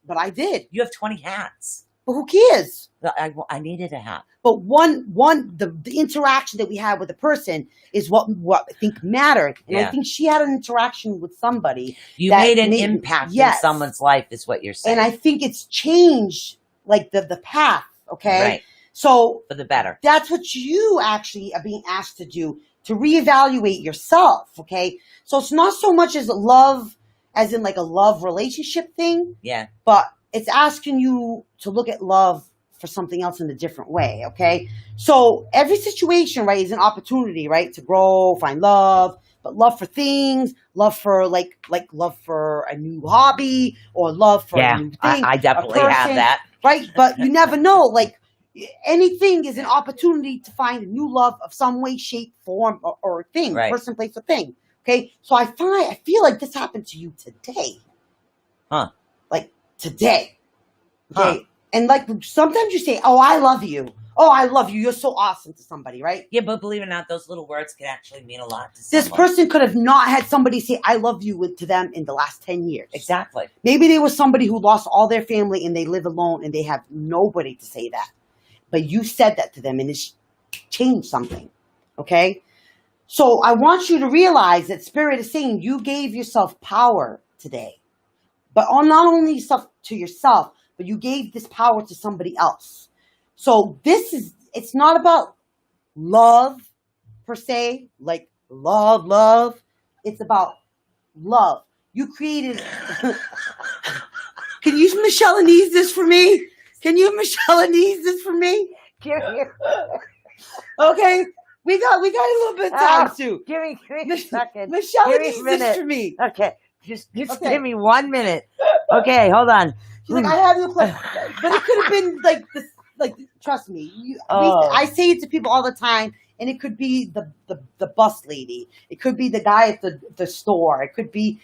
but I did. You have 20 hats. But who cares? I needed a hat. But the interaction that we had with the person is what I think mattered. And I think she had an interaction with somebody. You made an impact in someone's life is what you're saying. And I think it's changed the path, okay? Right. So for the better. That's what you actually are being asked to do, to reevaluate yourself, okay? So it's not so much as love, as in a love relationship thing. Yeah. But it's asking you to look at love for something else in a different way, okay? So every situation, right, is an opportunity, right, to grow, find love, but love for things, love for love for a new hobby, or love for a new thing. I definitely have that. Right? But you never know, anything is an opportunity to find a new love of some way, shape, form, or thing, right. Person, place, or thing. Okay? So I feel like this happened to you today. Huh. Today. Okay. Huh. And sometimes you say, oh, I love you. Oh, I love you. You're so awesome to somebody, right? Yeah, but believe it or not, those little words can actually mean a lot to someone. This person could have not had somebody say, I love you to them in the last 10 years. Exactly. Maybe there was somebody who lost all their family and they live alone and they have nobody to say that. But you said that to them and it's changed something. Okay? So I want you to realize that Spirit is saying you gave yourself power today. But not only to yourself, but you gave this power to somebody else. So it's not about love per se, like love. It's about love. You created. Can you Michelle-anese this for me? Can you Michelle-anese this for me? Okay, we got a little bit of time too. Give me a second. Michelle-anese this for me. Okay, just give me 1 minute. Okay, hold on. She's like, I have no clue, but it could have been like this. Like, trust me. I say it to people all the time, and it could be the bus lady. It could be the guy at the store. It could be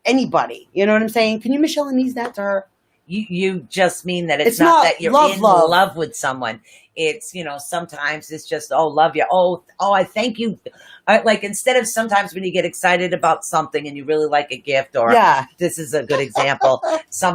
anybody. You know what I'm saying? Can you Michelle-anese that to her? You just mean that it's not that you're in love with someone. It's, sometimes it's just, love you. Oh, I thank you. Like, instead of sometimes when you get excited about something and you really like a gift, or this is a good example,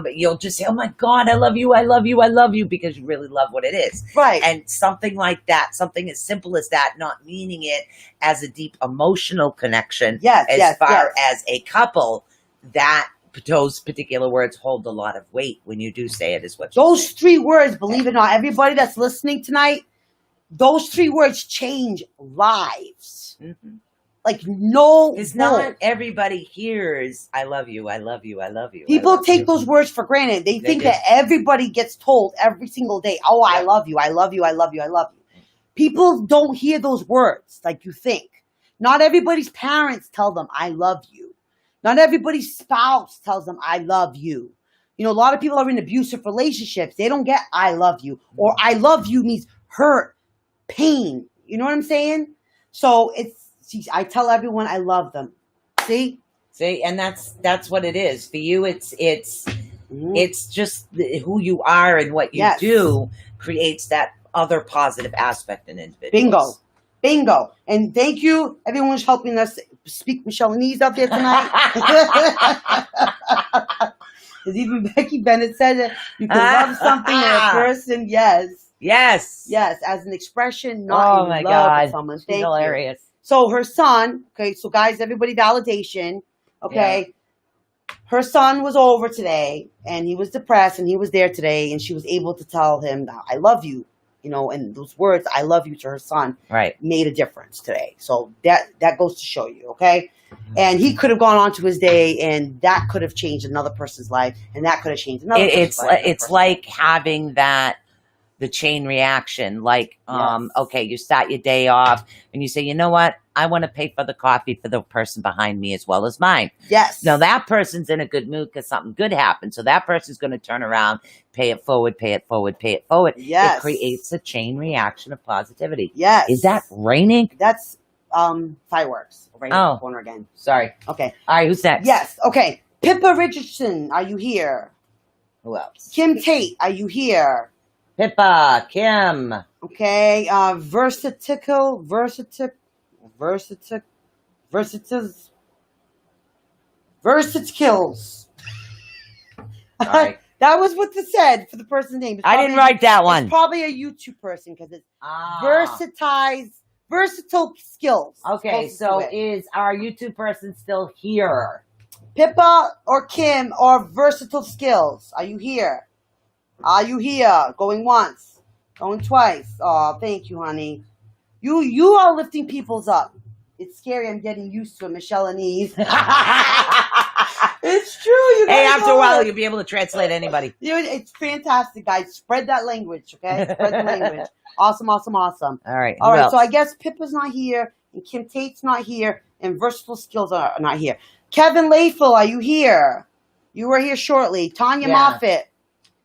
you'll just say, oh my God, I love you, because you really love what it is. Right. And something like that, something as simple as that, not meaning it as a deep emotional connection, as far as a couple, that those particular words hold a lot of weight when you do say it, is what those 3 words, believe it or not, everybody that's listening tonight, those 3 words change lives. Mm-hmm. Like, it's not everybody hears I love you. People take those words for granted. They think that everybody gets told every single day, oh, I love you. People don't hear those words like you think. Not everybody's parents tell them I love you. Not everybody's spouse tells them, I love you. A lot of people are in abusive relationships. They don't get, I love you. Or I love you means hurt, pain. You know what I'm saying? So I tell everyone I love them. See, and that's what it is. For you, it's just who you are, and what you do creates that other positive aspect in individuals. Bingo. And thank you, everyone who's helping us speak Michelle-anese out there tonight. As even Becky Bennett said, that you can love something in a person. Yes, as an expression, not in love with someone. Thank you. Hilarious. So her son, so guys, everybody, validation, her son was over today, and he was depressed, and he was there today, and she was able to tell him, I love you. And those words, I love you, to her son, made a difference today. So that goes to show you, okay? And he could have gone on to his day, and that could have changed another person's life, and that could have changed another person's life. It's like having the chain reaction. Like, okay, you start your day off, and you say, you know what? I want to pay for the coffee for the person behind me as well as mine. Yes. Now that person's in a good mood because something good happened. So that person's going to turn around, pay it forward. Yes. It creates a chain reaction of positivity. Yes. Is that raining? That's fireworks. Right in the corner again. Sorry. Okay. All right, who's next? Yes. Okay. Pippa Richardson, are you here? Who else? Kim Tate, are you here? Pippa, Kim. Okay. Versatiles. All right. That was what it said for the person's name. I didn't write that one. It's probably a YouTube person because it's versatile skills. Okay, so is our YouTube person still here? Pippa or Kim or versatile skills? Are you here? Are you here? Going once, going twice. Oh, thank you, honey. You are lifting people's up. It's scary. I'm getting used to it, Michelle-anese. It's true. Hey, after a while, you'll be able to translate anybody. It's fantastic, guys. Spread that language, okay? Spread the language. Awesome. All right. So I guess Pippa's not here, and Kim Tate's not here, and Versatile Skills are not here. Kevin Layfill, are you here? You were here shortly. Tanya Moffitt.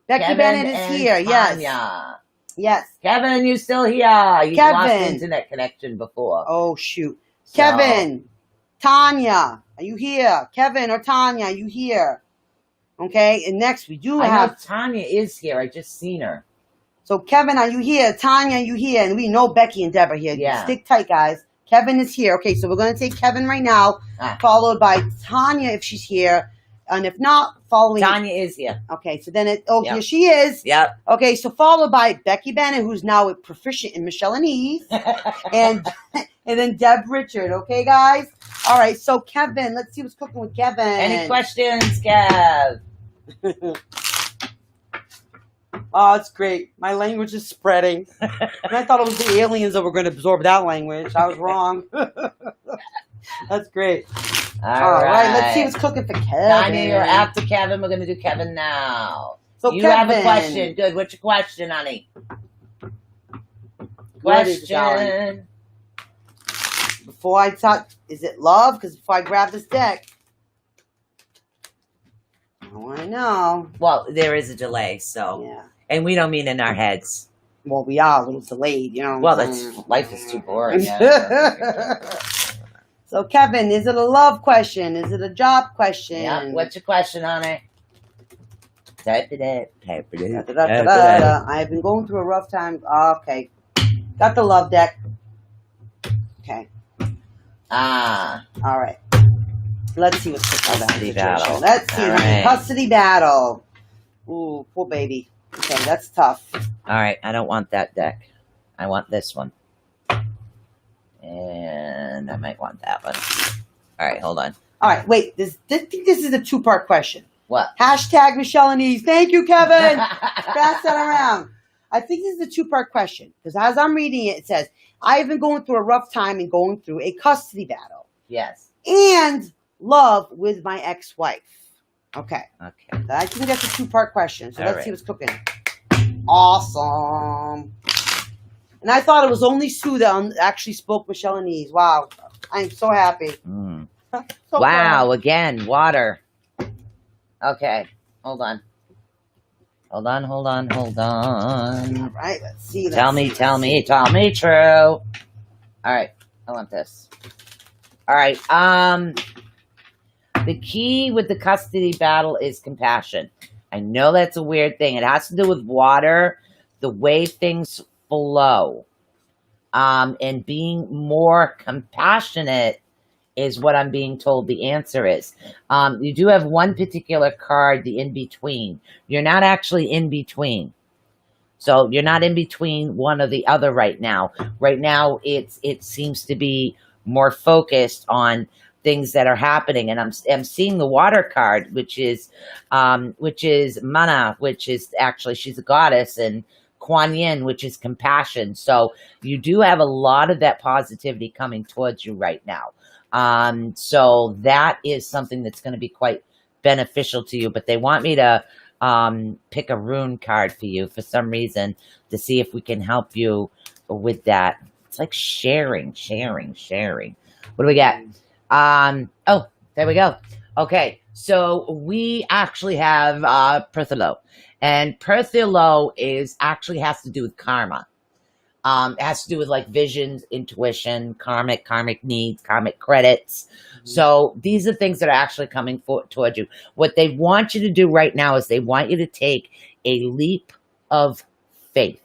Becky Bennett is here. Tanya. Yes. Kevin, you still here? You lost internet connection before. Oh, shoot. So. Kevin, Tanya, are you here? Kevin or Tanya, are you here? Okay, and next we do have... know Tanya is here. I just seen her. So, Kevin, are you here? Tanya, are you here? And we know Becky and Deb are here. Yeah. Stick tight, guys. Kevin is here. Okay, so we're going to take Kevin right now, followed by Tanya if she's here. And if not, following... Tanya is here. Okay, so then here she is. Yep. Okay, so followed by Becky Bennett, who's now proficient in Michelle-anese. and then Deb Richard. Okay, guys? All right, so Kevin, let's see what's cooking with Kevin. Any questions, Kev? Oh, it's great. My language is spreading. And I thought it was the aliens that were going to absorb that language. I was wrong. That's great. All right. Let's see what's cooking for Kevin. You're after Kevin. We're going to do Kevin now. So you Kevin, have a question. Good. What's your question, honey? Question. Before I talk, is it love? Because before I grab this deck, oh, I know. Well, there is a delay, so. Yeah. And we don't mean in our heads. Well, we are a little delayed, you know. Well, life is too boring. So, Kevin, is it a love question? Is it a job question? Yeah. What's your question, honey? Type it in. I've been going through a rough time. Okay. Got the love deck. Okay. All right. Let's see what's custody battle. Let's see. Right. Custody battle. Ooh, poor baby. Okay, that's tough. All right. I don't want that deck. I want this one. And I might want that one. All right. Hold on. All right. Wait. This is a 2-part question. What? Hashtag Michelle and Eve. Thank you, Kevin. Pass that around. I think this is a 2-part question because as I'm reading it, it says, I've been going through a rough time and going through a custody battle. Yes. And love with my ex-wife. Okay. Okay. I think that's a 2-part question. So let's see what's cooking. Awesome. And I thought it was only Sue that actually spoke Michelle and Eve. Wow. I'm so happy. Mm. So wow. proud. Again, water. Okay. Hold on. Hold on. All right, let's see. Tell me true. All right, I want this. All right, the key with the custody battle is compassion. I know that's a weird thing. It has to do with water, the way things flow, and being more compassionate is what I'm being told the answer is. You do have one particular card, the in-between. You're not actually in between. So you're not in between one or the other right now. Right now, it seems to be more focused on things that are happening. And I'm seeing the water card, which is Mana, which is actually, she's a goddess, and Kuan Yin, which is compassion. So you do have a lot of that positivity coming towards you right now. So that is something that's going to be quite beneficial to you, but they want me to, pick a rune card for you for some reason to see if we can help you with that. It's like sharing. What do we got? Oh, there we go. Okay. So we actually have, Pertholo, and Pertholo has to do with karma. It has to do with like visions, intuition, karmic needs, karmic credits. Mm-hmm. So these are things that are actually coming towards you. What they want you to do right now is they want you to take a leap of faith,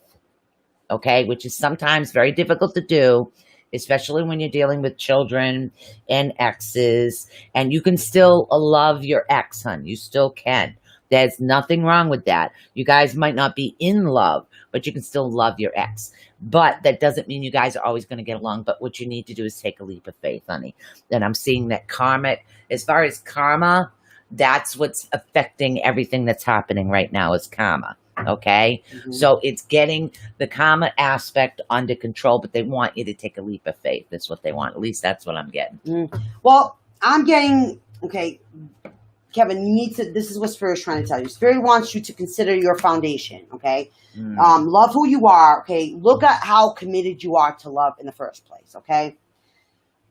okay? Which is sometimes very difficult to do, especially when you're dealing with children and exes. And you can still love your ex, hon. You still can. There's nothing wrong with that. You guys might not be in love, but you can still love your ex. But that doesn't mean you guys are always going to get along. But what you need to do is take a leap of faith, honey. And I'm seeing that karmic, as far as karma, that's what's affecting everything that's happening right now is karma. Okay? Mm-hmm. So it's getting the karma aspect under control, but they want you to take a leap of faith. That's what they want. At least that's what I'm getting. Mm. Well, I'm getting, okay, Kevin, you need to, this is what Spirit's trying to tell you. Spirit wants you to consider your foundation, okay? Love who you are, okay? Look at how committed you are to love in the first place, okay?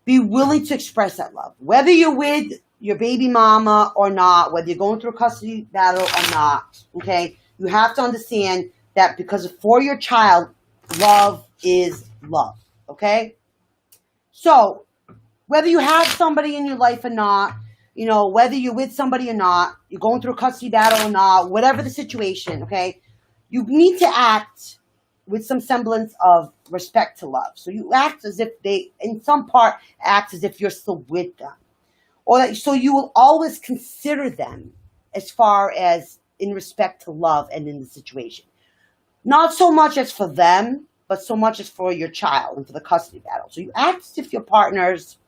Be willing to express that love. Whether you're with your baby mama or not, whether you're going through a custody battle or not, okay? You have to understand that because for your child, love is love, okay? So, whether you have somebody in your life or not, you know, whether you're with somebody or not, you're going through a custody battle or not, whatever the situation, okay, you need to act with some semblance of respect to love. So you act as if they, in some part, act as if you're still with them. So you will always consider them as far as in respect to love and in the situation. Not so much as for them, but so much as for your child and for the custody battle. So you act as if your partners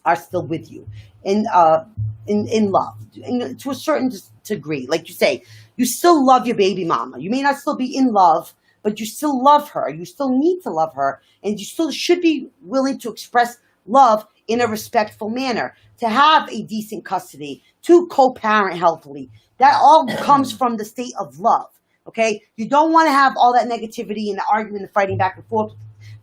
are still with you in love, and to a certain degree. Like you say, you still love your baby mama. You may not still be in love, but you still love her. You still need to love her. And you still should be willing to express love in a respectful manner, to have a decent custody, to co-parent healthily. That all comes from the state of love, okay? You don't want to have all that negativity and the argument and fighting back and forth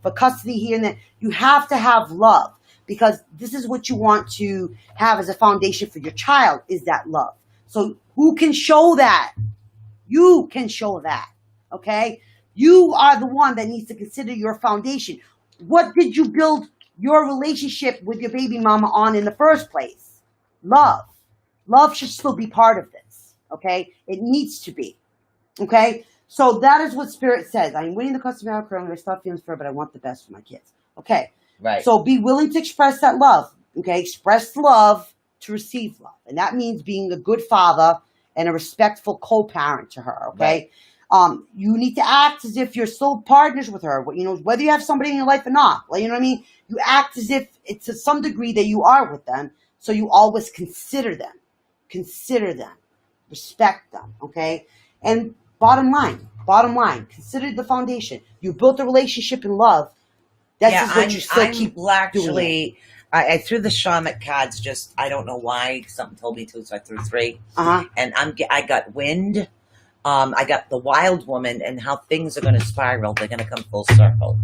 for custody here and there. You have to have love, because this is what you want to have as a foundation for your child, is that love. So who can show that? You can show that, okay? You are the one that needs to consider your foundation. What did you build your relationship with your baby mama on in the first place? Love. Love should still be part of this, okay? It needs to be, okay? So that is what Spirit says. I'm winning the custody battle currently. I stop feelings for her, but I want the best for my kids. Okay. Right. So be willing to express that love, okay? Express love to receive love. And that means being a good father and a respectful co-parent to her, okay? Right. You need to act as if you're still partners with her, you know, whether you have somebody in your life or not. Like, you know what I mean? You act as if it's to some degree that you are with them, so you always consider them. Consider them. Respect them, okay? And bottom line, consider the foundation. You built a relationship in love. That's what you still keep doing. I threw the shaman cards, just, I don't know why, something told me to, so I threw 3. And I got wind. I got the wild woman, and how things are going to spiral. They're going to come full circle.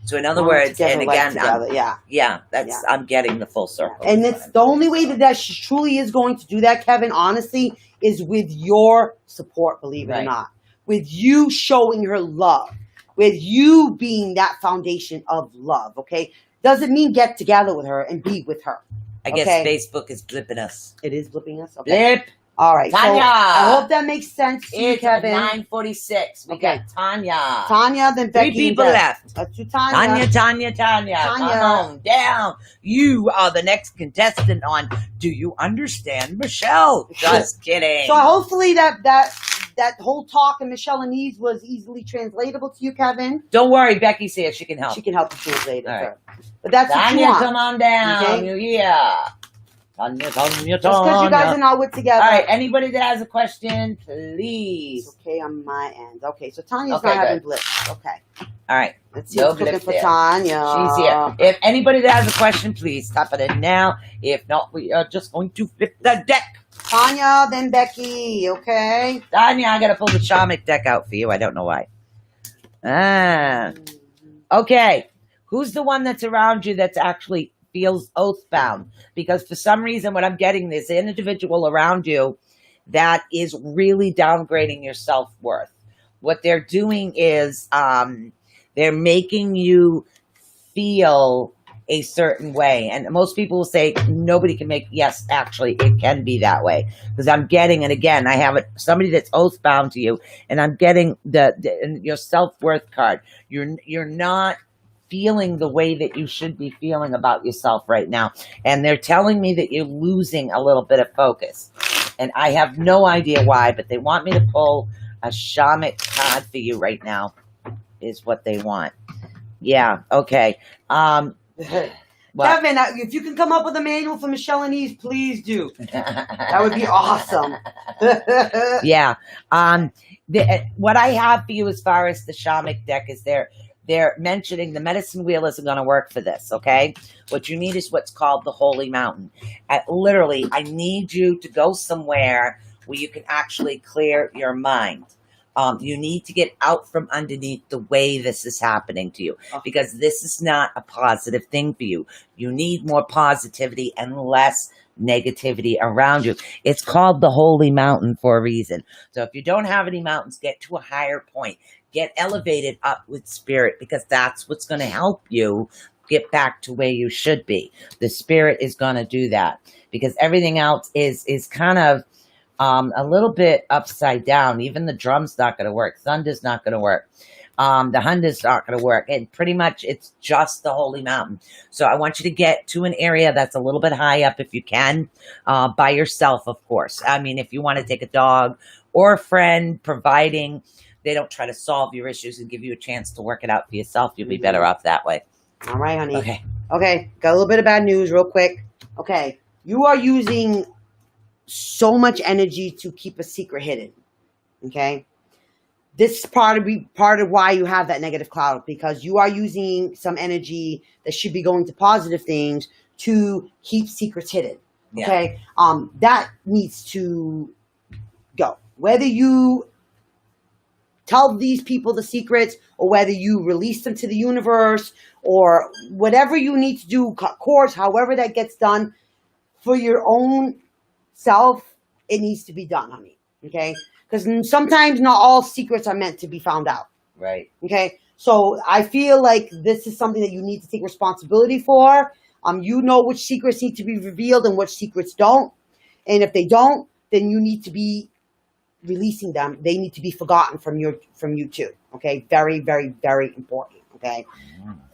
So in other words, and again, I'm getting the full circle. And it's the only way that she truly is going to do that, Kevin, honestly, is with your support, believe it or not. With you showing her love. With you being that foundation of love, okay? Doesn't mean get together with her and be with her. I guess Facebook is blipping us. It is blipping us? Okay. Blip. All right. Tanya. So I hope that makes sense to you, Kevin. It's 9:46. We got Tanya. Tanya, then Becky. 3 people left. That's you, Tanya. Tanya. Come on down. You are the next contestant on Do You Understand Michelle? Just kidding. So hopefully that whole talk in Michelle and Eve was easily translatable to you, Kevin. Don't worry, Becky's here. She can help. She can help you translate it. Right. But that's Tanya, what you want. come on down. Okay? You're here. Tanya. Just because you guys are not with together. All right, anybody that has a question, please. Okay, on my end. Okay, so Tanya's not having blips. Okay. All right. Let's see what's looking for Tanya. She's here. If anybody that has a question, please type it in now. If not, we are just going to flip the deck. Tanya, then Becky, okay? Tanya, I got to pull the shamanic deck out for you. I don't know why. Okay. Who's the one that's around you that's actually feels oath-bound? Because for some reason, what I'm getting is an individual around you that is really downgrading your self-worth. What they're doing is they're making you feel a certain way. And most people will say, nobody can make, yes, actually, it can be that way. Because I'm getting, and again, I have somebody that's oath-bound to you, and I'm getting your self-worth card. You're not feeling the way that you should be feeling about yourself right now. And they're telling me that you're losing a little bit of focus. And I have no idea why, but they want me to pull a shamanic card for you right now, is what they want. Yeah, okay. Kevin, if you can come up with a manual for Michelle and Eve, please do. That would be awesome. Yeah. What I have for you as far as the shamanic deck is they're mentioning the medicine wheel isn't going to work for this, okay? What you need is what's called the Holy Mountain. Literally, I need you to go somewhere where you can actually clear your mind. You need to get out from underneath the way this is happening to you, because this is not a positive thing for you. You need more positivity and less negativity around you. It's called the Holy Mountain for a reason. So if you don't have any mountains, get to a higher point. Get elevated up with spirit, because that's what's going to help you get back to where you should be. The spirit is going to do that, because everything else is kind of a little bit upside down. Even the drum's not going to work. Thunder's not going to work. The Hunda's not going to work. And pretty much it's just the Holy Mountain. So I want you to get to an area that's a little bit high up if you can, by yourself, of course. I mean, if you want to take a dog or a friend, providing they don't try to solve your issues and give you a chance to work it out for yourself, you'll be better off that way. All right, honey. Okay. Okay, got a little bit of bad news real quick. Okay, you are using so much energy to keep a secret hidden. Okay? This is part of why you have that negative cloud, because you are using some energy that should be going to positive things to keep secrets hidden. Okay? That needs to go. Whether you tell these people the secrets or whether you release them to the universe or whatever you need to do, cut cords, however that gets done for your own self, it needs to be done, honey. Okay? Because sometimes not all secrets are meant to be found out. Right. Okay? So I feel like this is something that you need to take responsibility for. You know which secrets need to be revealed and which secrets don't. And if they don't, then you need to be releasing them. They need to be forgotten from you too. Okay? Very, very, very important. Okay?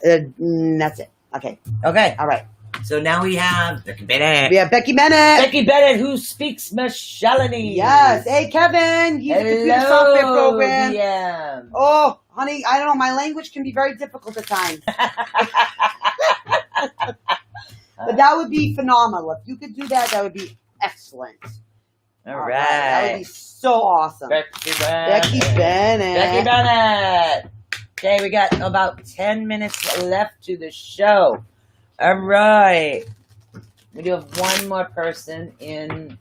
That's it. Okay. Okay. All right. So now we have Becky Bennett. We have Becky Bennett. Becky Bennett, who speaks Mashalini. Yes. Hey, Kevin. He's a computer software program. DM. Oh, honey, I don't know. My language can be very difficult at times. But that would be phenomenal. If you could do that, that would be excellent. All right. That would be so awesome. Becky Bennett. Becky Bennett. Becky Bennett. Okay, we got about 10 minutes left to the show. All right. We do have one more person in.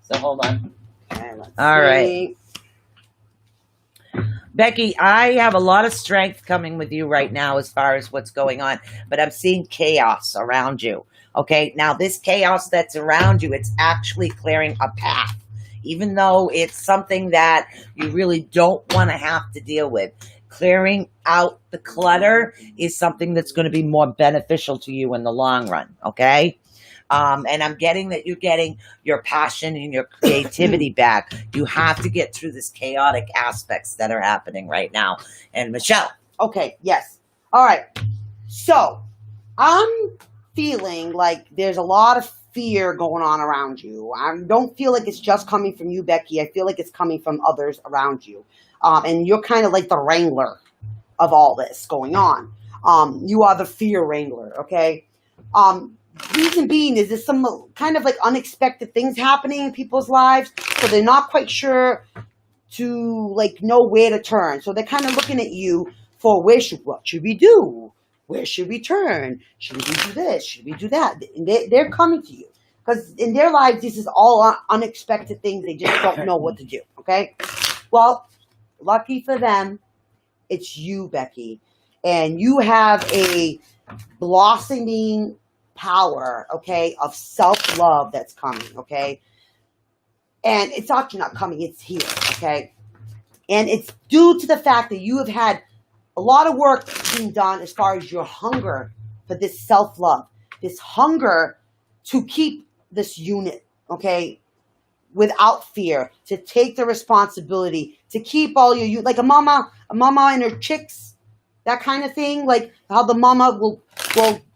So hold on. Okay, let's All see. right. Becky, I have a lot of strength coming with you right now as far as what's going on, but I'm seeing chaos around you. Okay, now this chaos that's around you, it's actually clearing a path, even though it's something that you really don't want to have to deal with. Clearing out the clutter is something that's going to be more beneficial to you in the long run. Okay. And I'm getting that you're getting your passion and your creativity back. You have to get through this chaotic aspects that are happening right now. And Michelle. Okay. Yes. All right. So I'm feeling like there's a lot of fear going on around you. I don't feel like it's just coming from you, Becky. I feel like it's coming from others around you. And you're kind of like the wrangler of all this going on. You are the fear wrangler, okay? Reason being is there's some kind of like unexpected things happening in people's lives, so they're not quite sure to like know where to turn. So they're kind of looking at you for what should we do? Where should we turn? Should we do this? Should we do that? And they're coming to you because in their lives, this is all unexpected things. They just don't know what to do, okay? Well, lucky for them, it's you, Becky. And you have a blossoming power, okay, of self-love that's coming, okay? And it's actually not coming, it's here, okay? And it's due to the fact that you have had a lot of work being done as far as your hunger for this self-love, this hunger to keep this unit, okay, without fear, to take the responsibility, to keep all your, like a mama and her chicks, that kind of thing, like how the mama will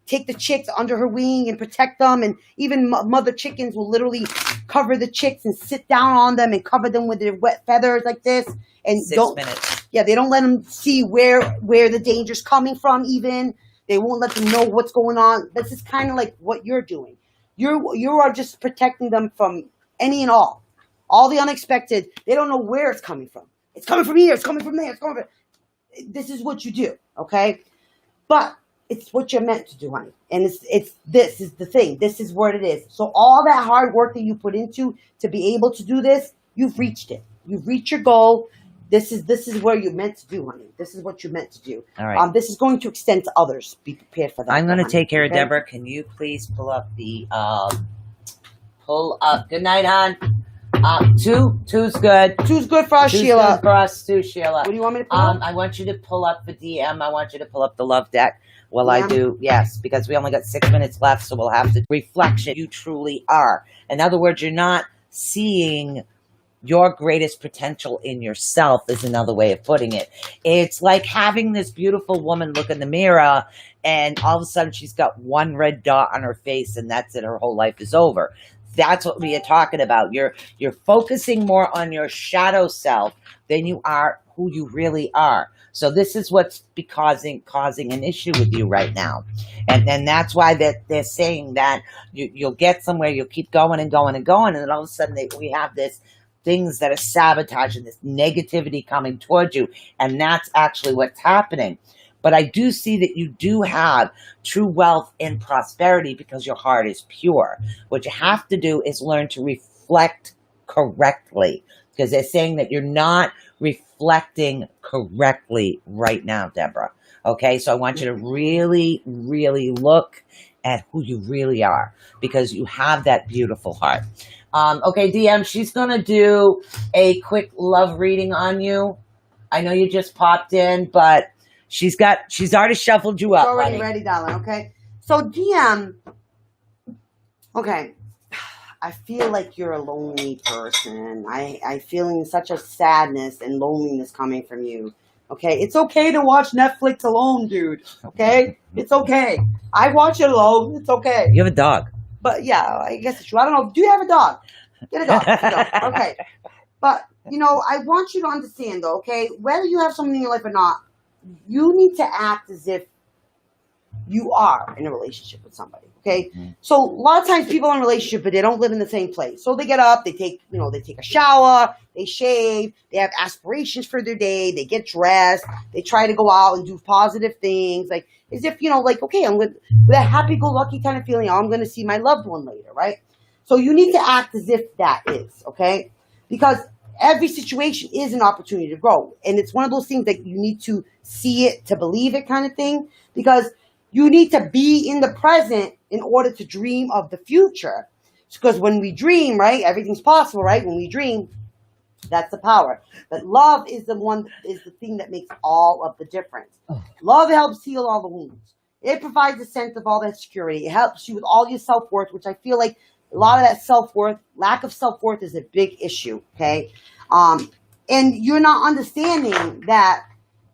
take the chicks under her wing and protect them, and even mother chickens will literally cover the chicks and sit down on them and cover them with their wet feathers like this, and 6 minutes. Yeah, they don't let them see where the danger's coming from. Even they won't let them know what's going on. This is kind of like what you're doing. You are just protecting them from any and all the unexpected. They don't know where it's coming from. It's coming from here. It's coming from there. It's coming from. This is what you do, okay? But it's what you're meant to do, honey. And this is the thing. This is what it is. So all that hard work that you put into to be able to do this, you've reached it. You've reached your goal. This is where you're meant to do, honey. This is what you're meant to do. All right. This is going to extend to others. Be prepared for that. I'm going to honey, take care okay? of Deborah. Can you please pull up the Good night, hon. Two's good. Two's good for us, Two's Sheila. good for us too, Sheila. What do you want me to pull up? I want you to pull up the DM. I want you to pull up the love deck. Well, I do, yes, because we only got 6 minutes left, so we'll have to reflection. You truly are. In other words, you're not seeing your greatest potential in yourself, is another way of putting it. It's like having this beautiful woman look in the mirror, and all of a sudden she's got one red dot on her face, and that's it. Her whole life is over. that's what we are talking about. You're focusing more on your shadow self than you are who you really are. So this is what's causing an issue with you right now. And that's why they're saying that you'll get somewhere, you'll keep going and going and going, and then all of a sudden we have this things that are sabotaging, this negativity coming towards you, and that's actually what's happening. But I do see that you do have true wealth and prosperity because your heart is pure. What you have to do is learn to reflect correctly, because they're saying that you're not reflecting correctly right now, Deborah. Okay, so I want you to really, really look at who you really are, because you have that beautiful heart. Okay, DM, she's going to do a quick love reading on you. I know you just popped in, but she's already shuffled you up. It's already ready, darling, okay? So, DM, okay, I feel like you're a lonely person. I feeling such a sadness and loneliness coming from you. Okay, it's okay to watch Netflix alone, dude. Okay, it's okay. I watch it alone. It's okay. You have a dog. But yeah, I guess it's true. I don't know. Do you have a dog? Get a dog. Get a dog. Okay. But, you know, I want you to understand, though, okay, whether you have someone in your life or not, you need to act as if you are in a relationship with somebody, okay? Mm-hmm. So a lot of times people are in a relationship, but they don't live in the same place. So they get up, they take a shower, they shave, they have aspirations for their day, they get dressed, they try to go out and do positive things, like as if, okay, I'm with a happy-go-lucky kind of feeling, I'm going to see my loved one later, right? So you need to act as if that is, okay? Because every situation is an opportunity to grow. And it's one of those things that you need to see it to believe it kind of thing. Because you need to be in the present in order to dream of the future. Because when we dream, right, everything's possible, right? When we dream, that's the power. But love is the thing that makes all of the difference. Love helps heal all the wounds. It provides a sense of all that security. It helps you with all your self-worth, which I feel like a lot of that self-worth, lack of self-worth is a big issue, okay? And you're not understanding that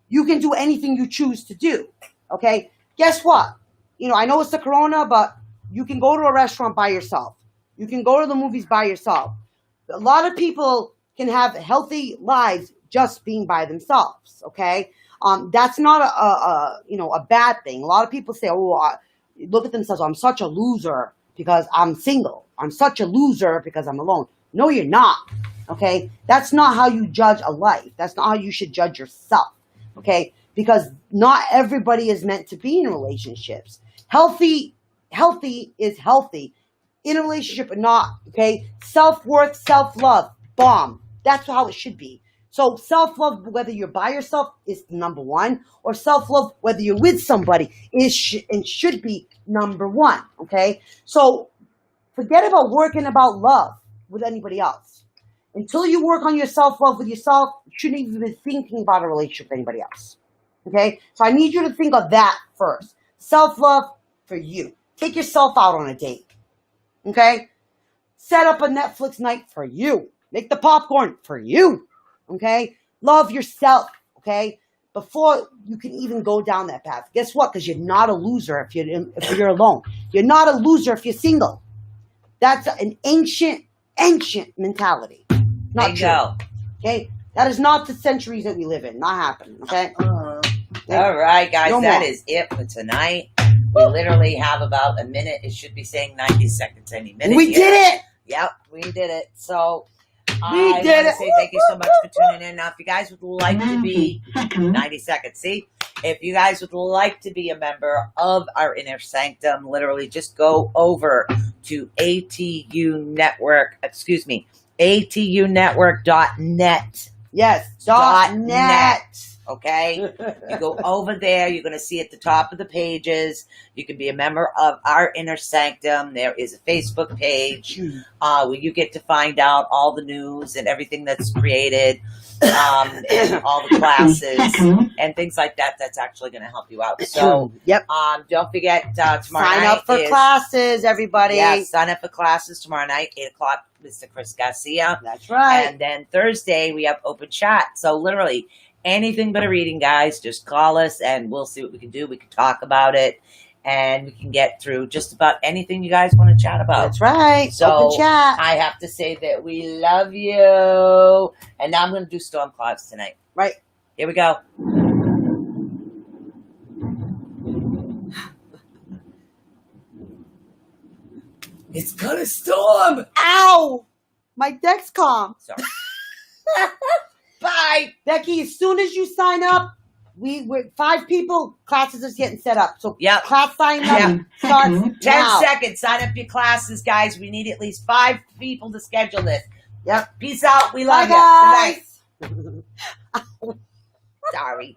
you can do anything you choose to do, okay? Guess what? I know it's the corona, but you can go to a restaurant by yourself. You can go to the movies by yourself. A lot of people can have healthy lives just being by themselves, okay? That's not a bad thing. A lot of people say, look at themselves, I'm such a loser because I'm single. I'm such a loser because I'm alone. No, you're not, okay? That's not how you judge a life. That's not how you should judge yourself, okay? Because not everybody is meant to be in relationships. Healthy is healthy in a relationship or not, okay? Self-worth, self-love, bomb. That's how it should be. So self-love, whether you're by yourself, is number one, or self-love, whether you're with somebody, should be number one, okay? So forget about working about love with anybody else. Until you work on your self-love with yourself, you shouldn't even be thinking about a relationship with anybody else, okay? So I need you to think of that first. Self-love for you. Take yourself out on a date, okay? Set up a Netflix night for you. Make the popcorn for you. Okay? Love yourself, okay? Before you can even go down that path. Guess what? Because you're not a loser if you're alone. You're not a loser if you're single. That's an ancient mentality. Not true. Okay? That is not the centuries that we live in. Not happening, okay? All right, guys. That is it for tonight. We literally have about a minute. It should be saying 90 seconds any minute. We did it! Yep, we did it. So I want to say thank you so much for tuning in. Now, if you guys would like to be 90 seconds, see? If you guys would like to be a member of our Inner Sanctum, literally just go over to ATUnetwork.net. Yes, .net. Okay? You go over there. You're going to see at the top of the pages. You can be a member of our Inner Sanctum. There is a Facebook page where you get to find out all the news and everything that's created, and all the classes and things like that. That's actually going to help you out. So, don't forget tomorrow sign up for classes, everybody. Yeah, sign up for classes tomorrow night, 8 o'clock. Mr. Chris Garcia. That's right. And then Thursday we have open chat. So literally anything but a reading, guys. Just call us and we'll see what we can do. We can talk about it. and we can get through just about anything you guys want to chat about. That's right. So open chat. I have to say that we love you. And now I'm going to do storm clouds tonight. Right. Here we go. It's gonna storm. Ow! My Dexcom. Sorry. Bye, Becky. As soon as you sign up, we're 5 people. Classes are getting set up. So class sign up starts 10 now. seconds. Sign up your classes, guys. We need at least 5 people to schedule this. Yep. Peace out. We love you. Good night. Sorry.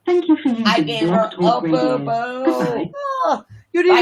Thank you for using I gave her Blog Talk a Radio. boo-boo. Goodbye. You didn't